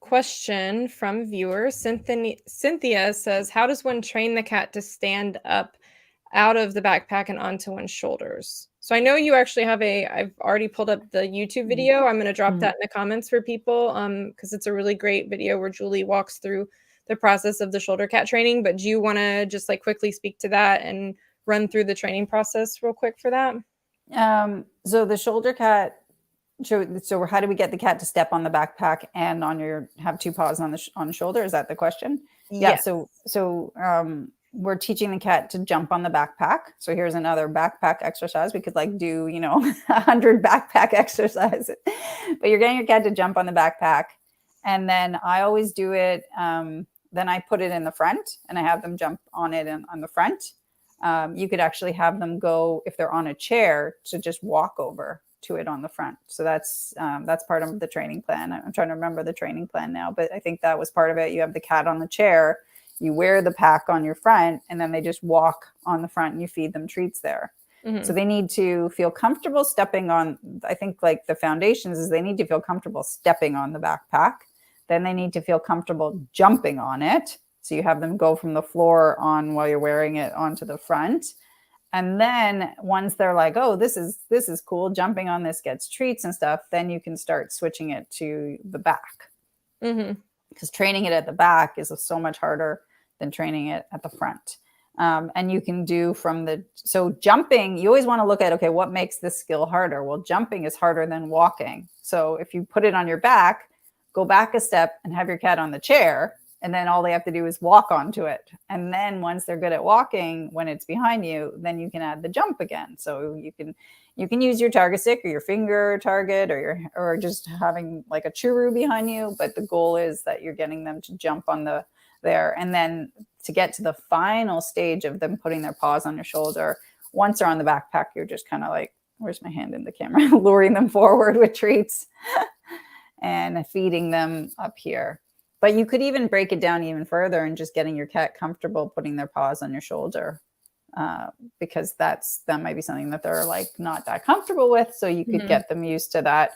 Question from viewer Cynthia says, how does one train the cat to stand up out of the backpack and onto one's shoulders? So I know you actually have I've already pulled up the YouTube video. I'm going to drop that in the comments for people because it's a really great video where Julie walks through the process of the shoulder cat training. But do you want to just like quickly speak to that and run through the training process real quick for that? So the shoulder cat, so how do we get the cat to step on the backpack and have two paws on the shoulder? Is that the question? Yes. Yeah. So we're teaching the cat to jump on the backpack. So here's another backpack exercise. We could like do, 100 backpack exercises, but you're getting your cat to jump on the backpack. And then I always do it. Then I put it in the front and I have them jump on it on the front. You could actually have them go, if they're on a chair, to just walk over to it on the front. So that's part of the training plan. I'm trying to remember the training plan now, but I think that was part of it. You have the cat on the chair, you wear the pack on your front, and then they just walk on the front and you feed them treats there. Mm-hmm. So they need to feel comfortable stepping on, I think like the foundations is they need to feel comfortable stepping on the backpack. Then they need to feel comfortable jumping on it. So you have them go from the floor on while you're wearing it onto the front. And then once they're like, oh, this is cool, jumping on this gets treats and stuff, then you can start switching it to the back. Mm-hmm. Because training it at the back is so much harder than training it at the front. And you can do so jumping, you always want to look at, okay, what makes this skill harder? Well, jumping is harder than walking. So if you put it on your back, go back a step and have your cat on the chair. And then all they have to do is walk onto it. And then once they're good at walking, when it's behind you, then you can add the jump again. So you can use your target stick or your finger target or just having like a churu behind you. But the goal is that you're getting them to jump on there. And then to get to the final stage of them putting their paws on your shoulder, once they're on the backpack, you're just kind of like, where's my hand in the camera? Luring them forward with treats and feeding them up here. But you could even break it down even further and just getting your cat comfortable putting their paws on your shoulder, because that might be something that they're like not that comfortable with. So you could get them used to that.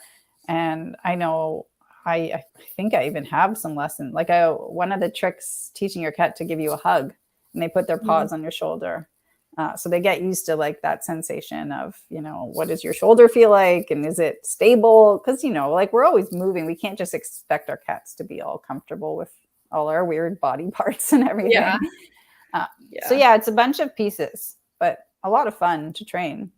And I know I think I even have some lesson. Like one of the tricks, teaching your cat to give you a hug, and they put their paws on your shoulder. So they get used to like that sensation of, what does your shoulder feel like? And is it stable? Because, like we're always moving. We can't just expect our cats to be all comfortable with all our weird body parts and everything. Yeah. So yeah, it's a bunch of pieces, but a lot of fun to train.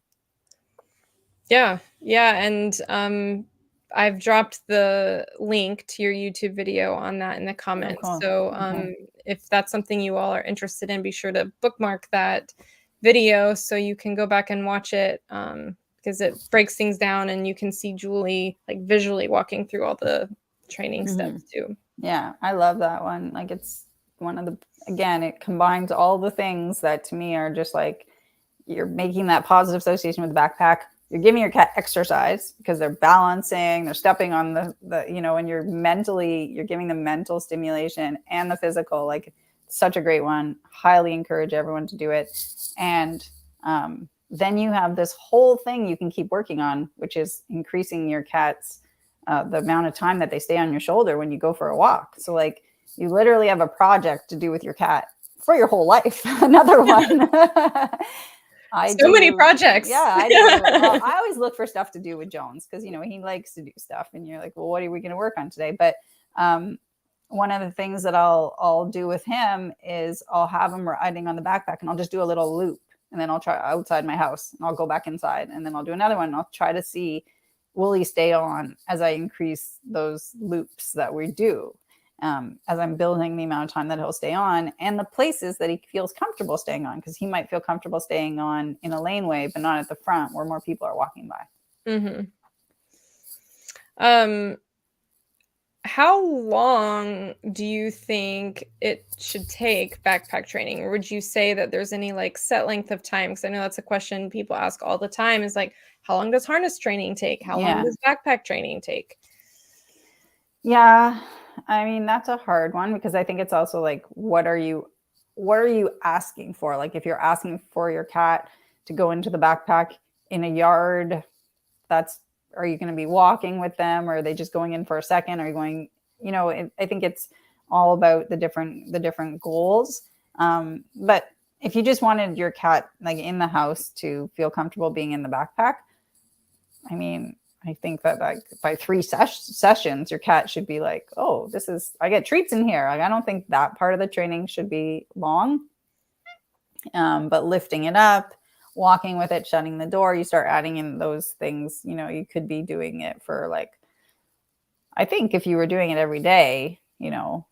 Yeah. Yeah. And I've dropped the link to your YouTube video on that in the comments. Oh, cool. So if that's something you all are interested in, be sure to bookmark that video so you can go back and watch it, because it breaks things down and you can see Julie like visually walking through all the training steps too. Yeah, I love that one. Like it's one of it combines all the things that to me are just like, you're making that positive association with the backpack. You're giving your cat exercise because they're balancing, they're stepping on the and you're giving them mental stimulation and the physical. Like, such a great one. Highly encourage everyone to do it. And then you have this whole thing you can keep working on, which is increasing your cat's the amount of time that they stay on your shoulder when you go for a walk. So like you literally have a project to do with your cat for your whole life. Another one. Many projects. Yeah, I do. Well, I always look for stuff to do with Jones because, he likes to do stuff. And you're like, well, what are we going to work on today? But one of the things that I'll do with him is I'll have him riding on the backpack and I'll just do a little loop. And then I'll try outside my house and I'll go back inside. And then I'll do another one. And I'll try to see, will he stay on as I increase those loops that we do, as I'm building the amount of time that he'll stay on and the places that he feels comfortable staying on. Because he might feel comfortable staying on in a laneway, but not at the front where more people are walking by. Mm-hmm. How long do you think it should take backpack training? Or would you say that there's any like set length of time? Because I know that's a question people ask all the time is like, how long does harness training take? How long does backpack training take? Yeah, I mean, that's a hard one because I think it's also like, what are you asking for? Like if you're asking for your cat to go into the backpack in a yard, are you going to be walking with them? Or are they just going in for a second? Are you going, I think it's all about the different goals. But if you just wanted your cat like in the house to feel comfortable being in the backpack, I mean, I think that like by 3 sessions, your cat should be like, oh, I get treats in here. Like, I don't think that part of the training should be long, but lifting it up, walking with it, shutting the door, you start adding in those things, you could be doing it for like, I think if you were doing it every day,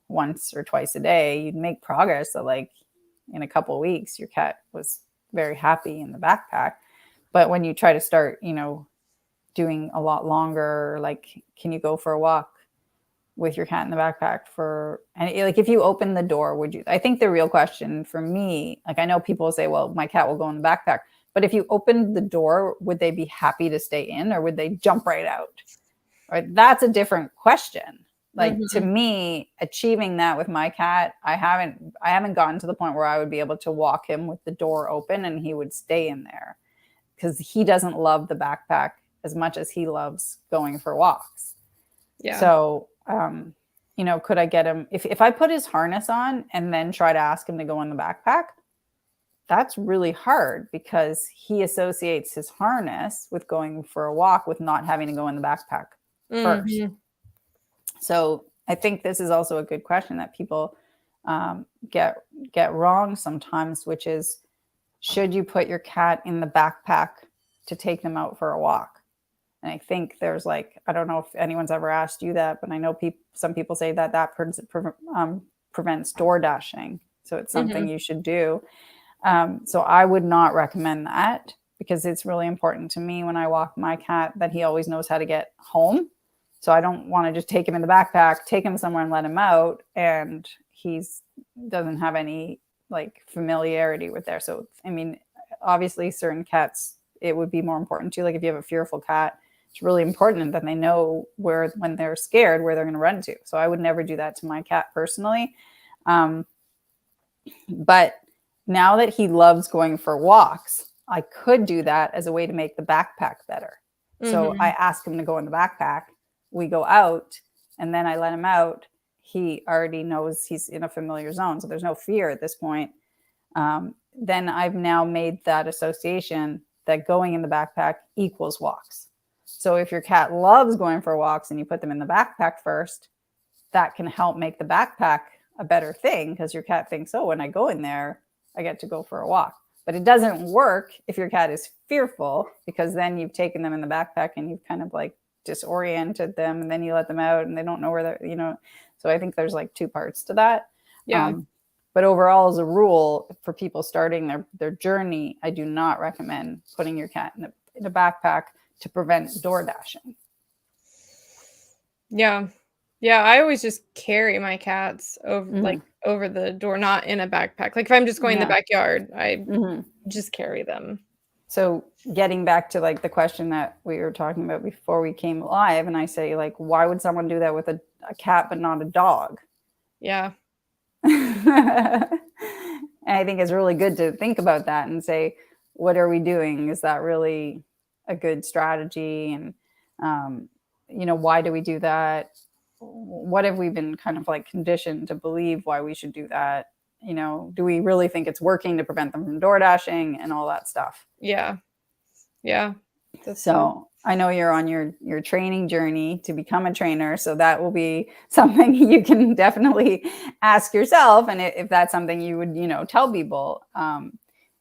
once or twice a day, you'd make progress. So like in a couple of weeks, your cat was very happy in the backpack. But when you try to start, doing a lot longer, like, can you go for a walk with your cat in the backpack and like, if you open the door, would you? I think the real question for me, like, I know people say, well, my cat will go in the backpack, but if you opened the door, would they be happy to stay in, or would they jump right out? Right? That's a different question. Like, to me, achieving that with my cat, I haven't gotten to the point where I would be able to walk him with the door open and he would stay in there, because he doesn't love the backpack as much as he loves going for walks. Yeah. So, could I get him, if I put his harness on and then try to ask him to go in the backpack, that's really hard, because he associates his harness with going for a walk, with not having to go in the backpack first. So I think this is also a good question that people get wrong sometimes, which is, should you put your cat in the backpack to take them out for a walk? And I think there's, like, I don't know if anyone's ever asked you that, but I know some people say that prevents door dashing. So it's something you should do. So I would not recommend that, because it's really important to me when I walk my cat that he always knows how to get home. So I don't want to just take him in the backpack, take him somewhere and let him out, and doesn't have any, like, familiarity with there. So, I mean, obviously certain cats, it would be more important to, like, if you have a fearful cat, it's really important that they know when they're scared, where they're going to run to. So I would never do that to my cat personally. But now that he loves going for walks, I could do that as a way to make the backpack better. So I ask him to go in the backpack, we go out, and then I let him out. He already knows he's in a familiar zone, so there's no fear at this point. Then I've now made that association that going in the backpack equals walks. So if your cat loves going for walks and you put them in the backpack first, that can help make the backpack a better thing, because your cat thinks, oh, when I go in there, I get to go for a walk. But it doesn't work if your cat is fearful, because then you've taken them in the backpack and you've kind of, like, disoriented them, and then you let them out and they don't know where they're, so I think there's, like, two parts to that. Yeah. But overall, as a rule, for people starting their journey, I do not recommend putting your cat in a backpack to prevent door dashing. Yeah. I always just carry my cats over the door, not in a backpack. Like, if I'm just going in the backyard, I just carry them. So getting back to, like, the question that we were talking about before we came live, and I say, like, why would someone do that with a cat but not a dog? Yeah. And I think it's really good to think about that and say, what are we doing? Is that really a good strategy? And, why do we do that? What have we been kind of, like, conditioned to believe why we should do that? Do we really think it's working to prevent them from door dashing and all that stuff? Yeah. So I know you're on your training journey to become a trainer. So that will be something you can definitely ask yourself. And if that's something you would, tell people,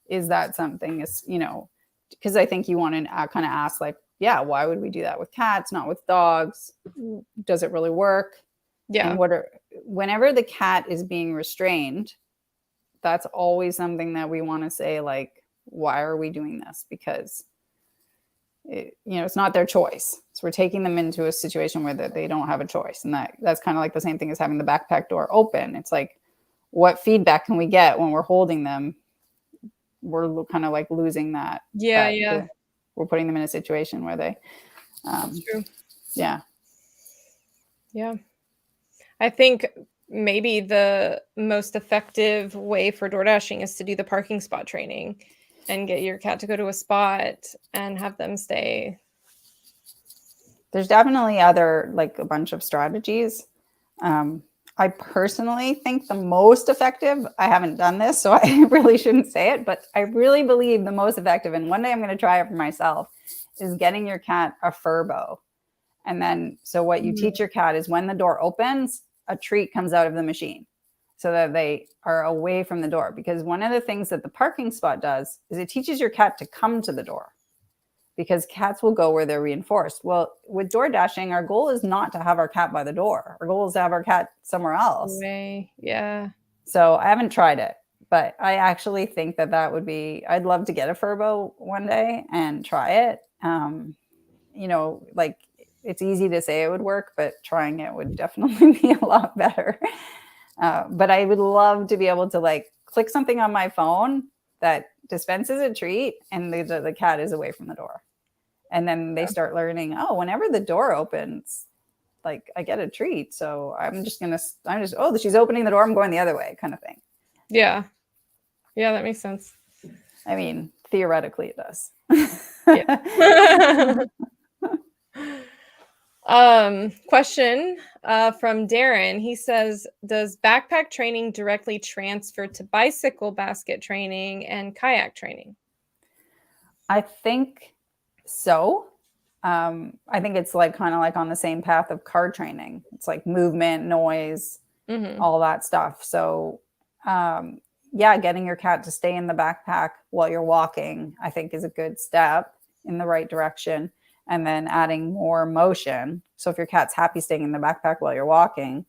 is that something because I think you want to kind of ask, like, yeah, why would we do that with cats, not with dogs? Does it really work? Yeah. And whenever the cat is being restrained, that's always something that we want to say, like, why are we doing this? Because it's not their choice. So we're taking them into a situation where they don't have a choice. And that's kind of like the same thing as having the backpack door open. It's like, what feedback can we get when we're holding them? We're kind of, like, losing that. Yeah. We're putting them in a situation where they, That's true. Yeah. I think maybe the most effective way for door dashing is to do the parking spot training and get your cat to go to a spot and have them stay. There's definitely a bunch of strategies. I personally think the most effective, I haven't done this, so I really shouldn't say it, but I really believe the most effective, and one day I'm going to try it for myself, is getting your cat a furbo. And then, so what you teach your cat is, when the door opens, a treat comes out of the machine, so that they are away from the door. Because one of the things that the parking spot does is it teaches your cat to come to the door, because cats will go where they're reinforced. Well, with door dashing, our goal is not to have our cat by the door. Our goal is to have our cat somewhere else. Yeah. So I haven't tried it. But I actually think that would be, I'd love to get a furbo one day and try it. Like it's easy to say it would work, but trying it would definitely be a lot better. But I would love to be able to like click something on my phone that dispenses a treat and the cat is away from the door. And then they start learning, oh, whenever the door opens, like I get a treat. So oh, she's opening the door, I'm going the other way, kind of thing. Yeah. Yeah, that makes sense. I mean, theoretically it does. Question from Darren. He says, does backpack training directly transfer to bicycle basket training and kayak training? I think so. I think it's like kind of like on the same path of car training. It's like movement, noise, all that stuff. So getting your cat to stay in the backpack while you're walking, I think is a good step in the right direction. And then adding more motion. So if your cat's happy staying in the backpack while you're walking,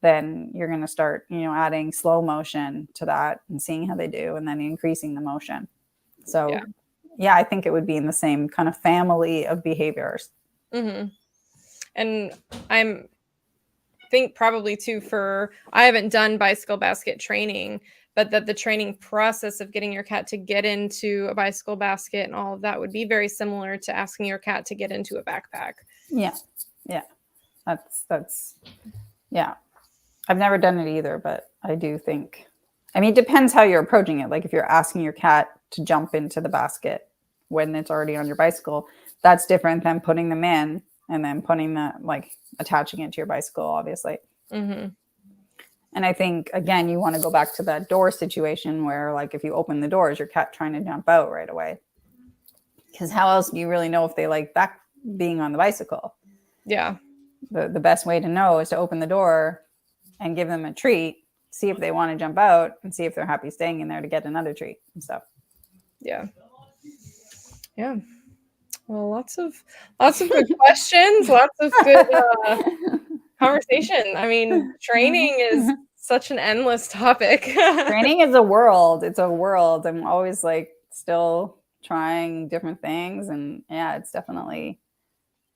then you're going to start, adding slow motion to that and seeing how they do, and then increasing the motion. So I think it would be in the same kind of family of behaviors. And think probably too, I haven't done bicycle basket training, but that the training process of getting your cat to get into a bicycle basket and all of that would be very similar to asking your cat to get into a backpack. Yeah. That's I've never done it either, but I do think, it depends how you're approaching it. Like if you're asking your cat to jump into the basket when it's already on your bicycle, that's different than putting them in and then attaching it to your bicycle, obviously. And I think, again, you want to go back to that door situation where, like, if you open the door, is your cat trying to jump out right away? Because how else do you really know if they like that being on the bicycle? Yeah. The best way to know is to open the door and give them a treat, see if they want to jump out, and see if they're happy staying in there to get another treat and stuff. Yeah. Well, lots of good questions, lots of good conversation. Training is such an endless topic. Training is a world. It's a world. I'm always like still trying different things, and it's definitely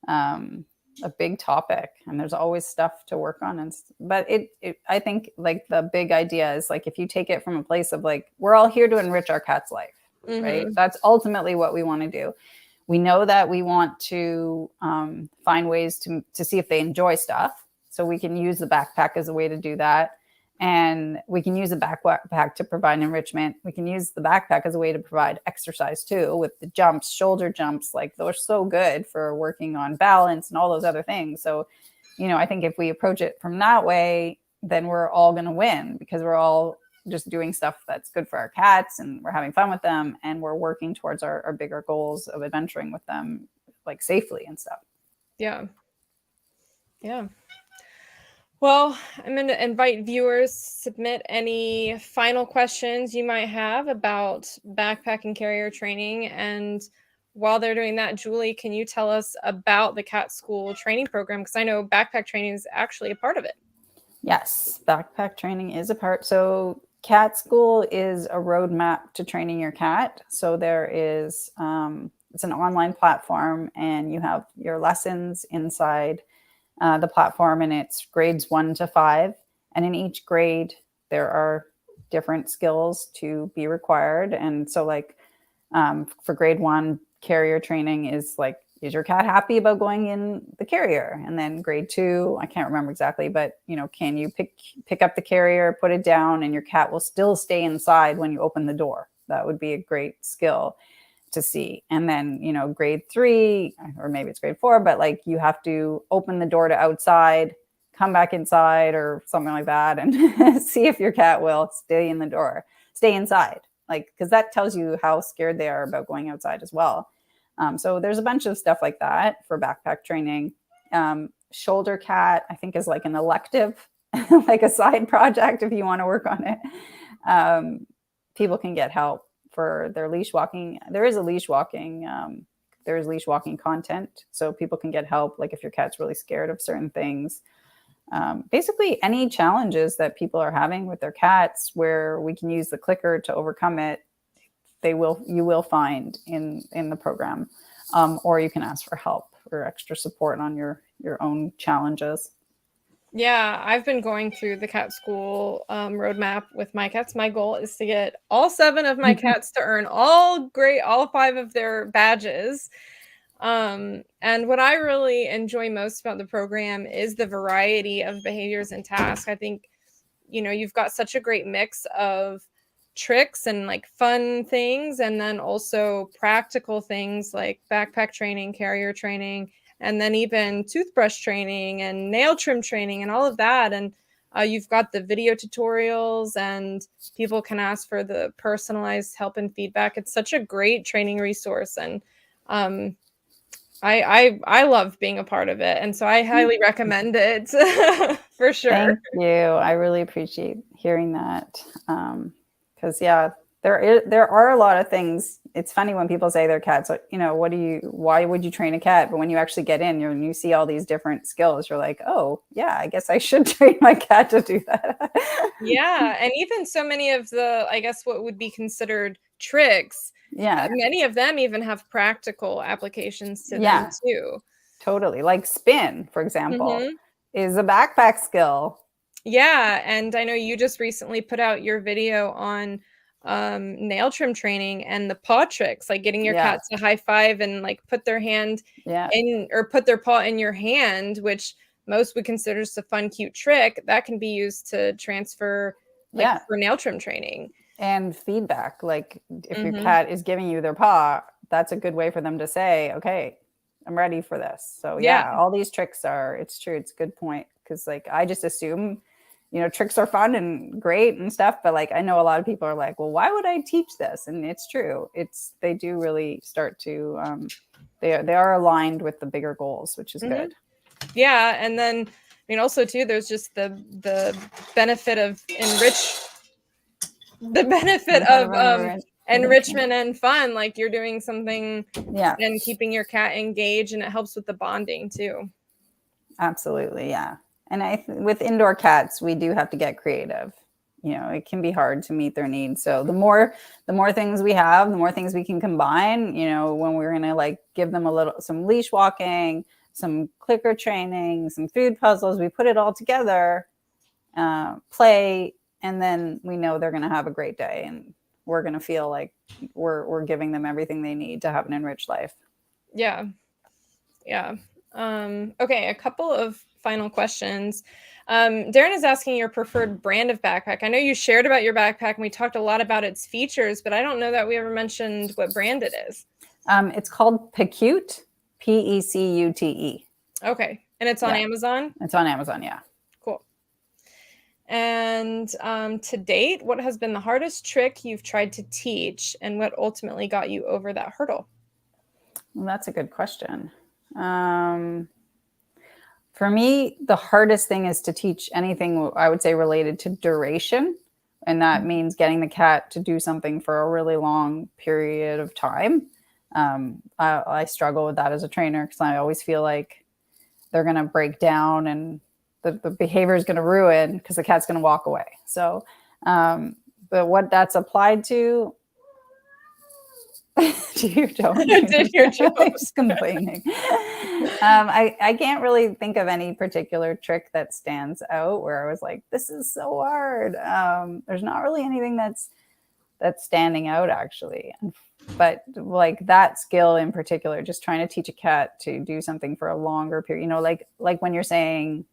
a big topic, and there's always stuff to work on. But I think like the big idea is like if you take it from a place of like we're all here to enrich our cat's life, right? That's ultimately what we want to do. We know that we want to find ways to see if they enjoy stuff. So we can use the backpack as a way to do that. And we can use the backpack to provide enrichment. We can use the backpack as a way to provide exercise too, with the jumps, shoulder jumps. Like those are so good for working on balance and all those other things. So, I think if we approach it from that way, then we're all going to win because we're all just doing stuff that's good for our cats and we're having fun with them and we're working towards our bigger goals of adventuring with them, like safely and stuff. Yeah. Well, I'm going to invite viewers to submit any final questions you might have about backpack and carrier training. And while they're doing that, Julie, can you tell us about the Cat School training program? Because I know backpack training is actually a part of it. Yes, backpack training is a part. So Cat School is a roadmap to training your cat. So there is, it's an online platform and you have your lessons inside the platform, and it's grades 1 to 5. And in each grade, there are different skills to be required. And so like for grade 1, carrier training is like, is your cat happy about going in the carrier? And then grade 2, I can't remember exactly, but can you pick up the carrier, put it down, and your cat will still stay inside when you open the door? That would be a great skill to see. And then, grade 3, or maybe it's grade 4, but like you have to open the door to outside, come back inside or something like that, and see if your cat will stay inside. Like, because that tells you how scared they are about going outside as well. So there's a bunch of stuff like that for backpack training. Shoulder cat, I think, is like an elective, like a side project if you want to work on it. People can get help for their leash walking. There's leash walking content. So people can get help, like if your cat's really scared of certain things. basically any challenges that people are having with their cats where we can use the clicker to overcome it, you will find in the program, or you can ask for help or extra support on your own challenges. Yeah, I've been going through the cat school roadmap with my cats. My goal is to get all 7 of my cats to earn all 5 of their badges. And what I really enjoy most about the program is the variety of behaviors and tasks. I think, you've got such a great mix of tricks and like fun things, and then also practical things like backpack training, carrier training, and then even toothbrush training and nail trim training and all of that. And you've got the video tutorials, and people can ask for the personalized help and feedback. It's such a great training resource, and I love being a part of it, and so I highly recommend it for sure. Thank you. I really appreciate hearing that. Because yeah, there are a lot of things. It's funny when people say they're cats. Why would you train a cat? But when you actually get in, you see all these different skills. You're like, oh yeah, I guess I should train my cat to do that. Yeah, and even so many of the, I guess, what would be considered tricks. Yeah, many of them even have practical applications to them too. Totally. Like spin, for example, Mhm. is a backpack skill. Yeah, and I know you just recently put out your video on nail trim training and the paw tricks, like getting your cat to high five and like put their hand in, or put their paw in your hand, which most would consider just a fun, cute trick that can be used to transfer for nail trim training. And feedback, like if your cat is giving you their paw, that's a good way for them to say, okay, I'm ready for this. So yeah, all these tricks it's true. It's a good point. Cause like, I just assume, tricks are fun and great and stuff. But like, I know a lot of people are like, well, why would I teach this? And it's true. They do really start to, they are aligned with the bigger goals, which is good. Yeah. And then, also too, there's just the benefit of enrichment and fun. Like you're doing something and keeping your cat engaged, and it helps with the bonding too. Absolutely. Yeah. And with indoor cats, we do have to get creative. It can be hard to meet their needs. So the more things we have, the more things we can combine, when we're going to like give them some leash walking, some clicker training, some food puzzles, we put it all together, play, and then we know they're going to have a great day, and we're going to feel like we're giving them everything they need to have an enriched life. Yeah. Yeah. Okay. A couple of final questions. Darren is asking your preferred brand of backpack. I know you shared about your backpack and we talked a lot about its features, but I don't know that we ever mentioned what brand it is. It's called Pecute, Pecute. Okay. And it's on Amazon? It's on Amazon. Yeah. Cool. And to date, what has been the hardest trick you've tried to teach, and what ultimately got you over that hurdle? Well, that's a good question. For me, the hardest thing is to teach anything, I would say, related to duration. And that means getting the cat to do something for a really long period of time. I struggle with that as a trainer because I always feel like they're going to break down and the behavior is going to ruin because the cat's going to walk away. So, but what that's applied to, did your joke. Just complaining. I can't really think of any particular trick that stands out where I was like, this is so hard. There's not really anything that's standing out actually. But like that skill in particular, just trying to teach a cat to do something for a longer period, like when you're saying,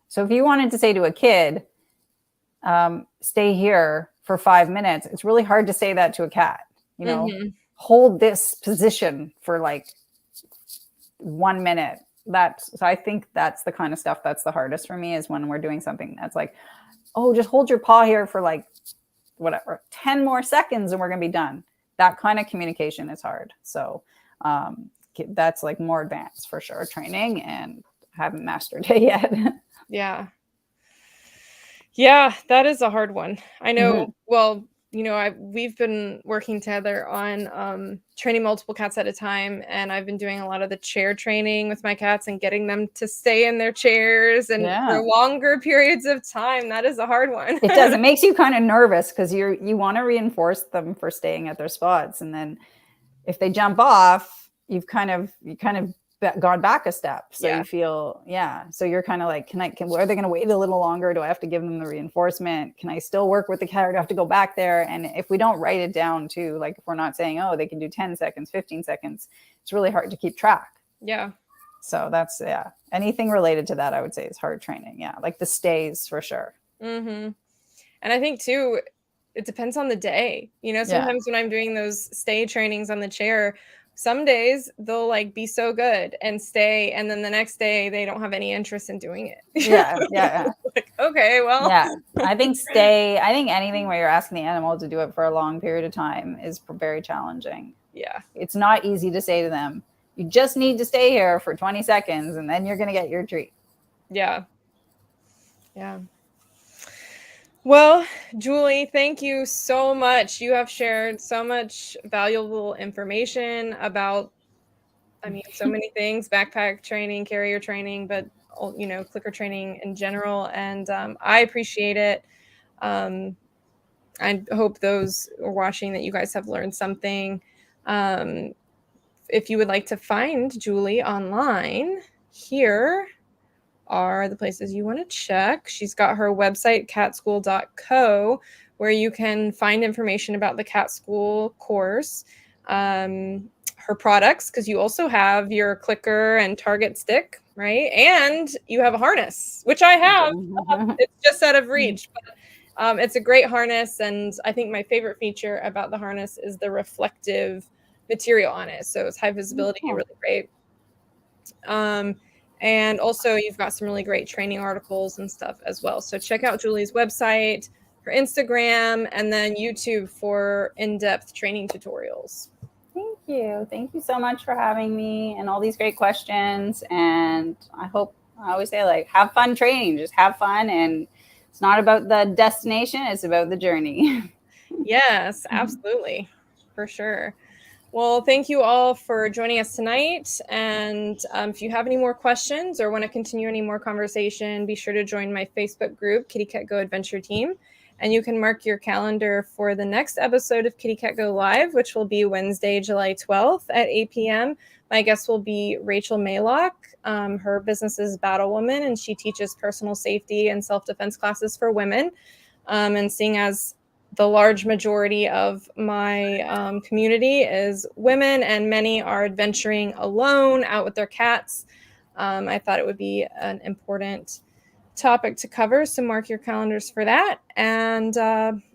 so if you wanted to say to a kid, stay here for 5 minutes, it's really hard to say that to a cat, hold this position for like 1 minute. So I think that's the kind of stuff that's the hardest for me, is when we're doing something that's like, oh, just hold your paw here for like whatever, 10 more seconds and we're going to be done. That kind of communication is hard. So that's like more advanced for sure training, and haven't mastered it yet. Yeah. Yeah, that is a hard one. I know. Well, we've been working together on training multiple cats at a time, and I've been doing a lot of the chair training with my cats and getting them to stay in their chairs and for longer periods of time. That is a hard one. It does. It makes you kind of nervous because you want to reinforce them for staying at their spots, and then if they jump off, you kind of gone back a step. So you feel, so you're kind of like, are they going to wait a little longer? Do I have to give them the reinforcement? Can I still work with the cat, or do I have to go back there? And if we don't write it down too, like if we're not saying, oh, they can do 10 seconds, 15 seconds, it's really hard to keep track. Yeah. So that's, anything related to that, I would say is hard training. Yeah. Like the stays for sure. Mm-hmm. And I think too, it depends on the day. Sometimes when I'm doing those stay trainings on the chair, some days they'll like be so good and stay, and then the next day they don't have any interest in doing it. Yeah. Like, okay, well. Yeah, I think anything where you're asking the animal to do it for a long period of time is very challenging. Yeah. It's not easy to say to them, you just need to stay here for 20 seconds and then you're going to get your treat. Yeah. Yeah. Well, Julie, thank you so much. You have shared so much valuable information about, so many things, backpack training, carrier training, but, clicker training in general. And I appreciate it. I hope those who are watching that you guys have learned something. If you would like to find Julie online, here are the places you want to check. She's got her website, catschool.co, where you can find information about the Cat School course, her products, because you also have your clicker and target stick, right? And you have a harness, which I have. It's just out of reach, but it's a great harness. And I think my favorite feature about the harness is the reflective material on it. So it's high visibility, really great. And also you've got some really great training articles and stuff as well. So check out Julie's website, her Instagram, and then YouTube for in-depth training tutorials. Thank you. Thank you so much for having me and all these great questions. And I always say, like, have fun training, just have fun. And it's not about the destination, it's about the journey. Yes, absolutely. For sure. Well, thank you all for joining us tonight. And if you have any more questions or want to continue any more conversation, be sure to join my Facebook group, KittyCatGO Adventure Team. And you can mark your calendar for the next episode of KittyCatGO Live, which will be Wednesday, July 12th at 8 p.m. My guest will be Rachel Maylock. Her business is Battle Woman, and she teaches personal safety and self-defense classes for women. And seeing as the large majority of my community is women, and many are adventuring alone out with their cats, I thought it would be an important topic to cover. So mark your calendars for that. And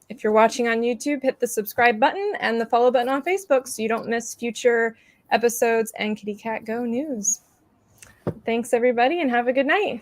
if you're watching on YouTube, hit the subscribe button and the follow button on Facebook so you don't miss future episodes and Kitty Cat Go news. Thanks, everybody, and have a good night.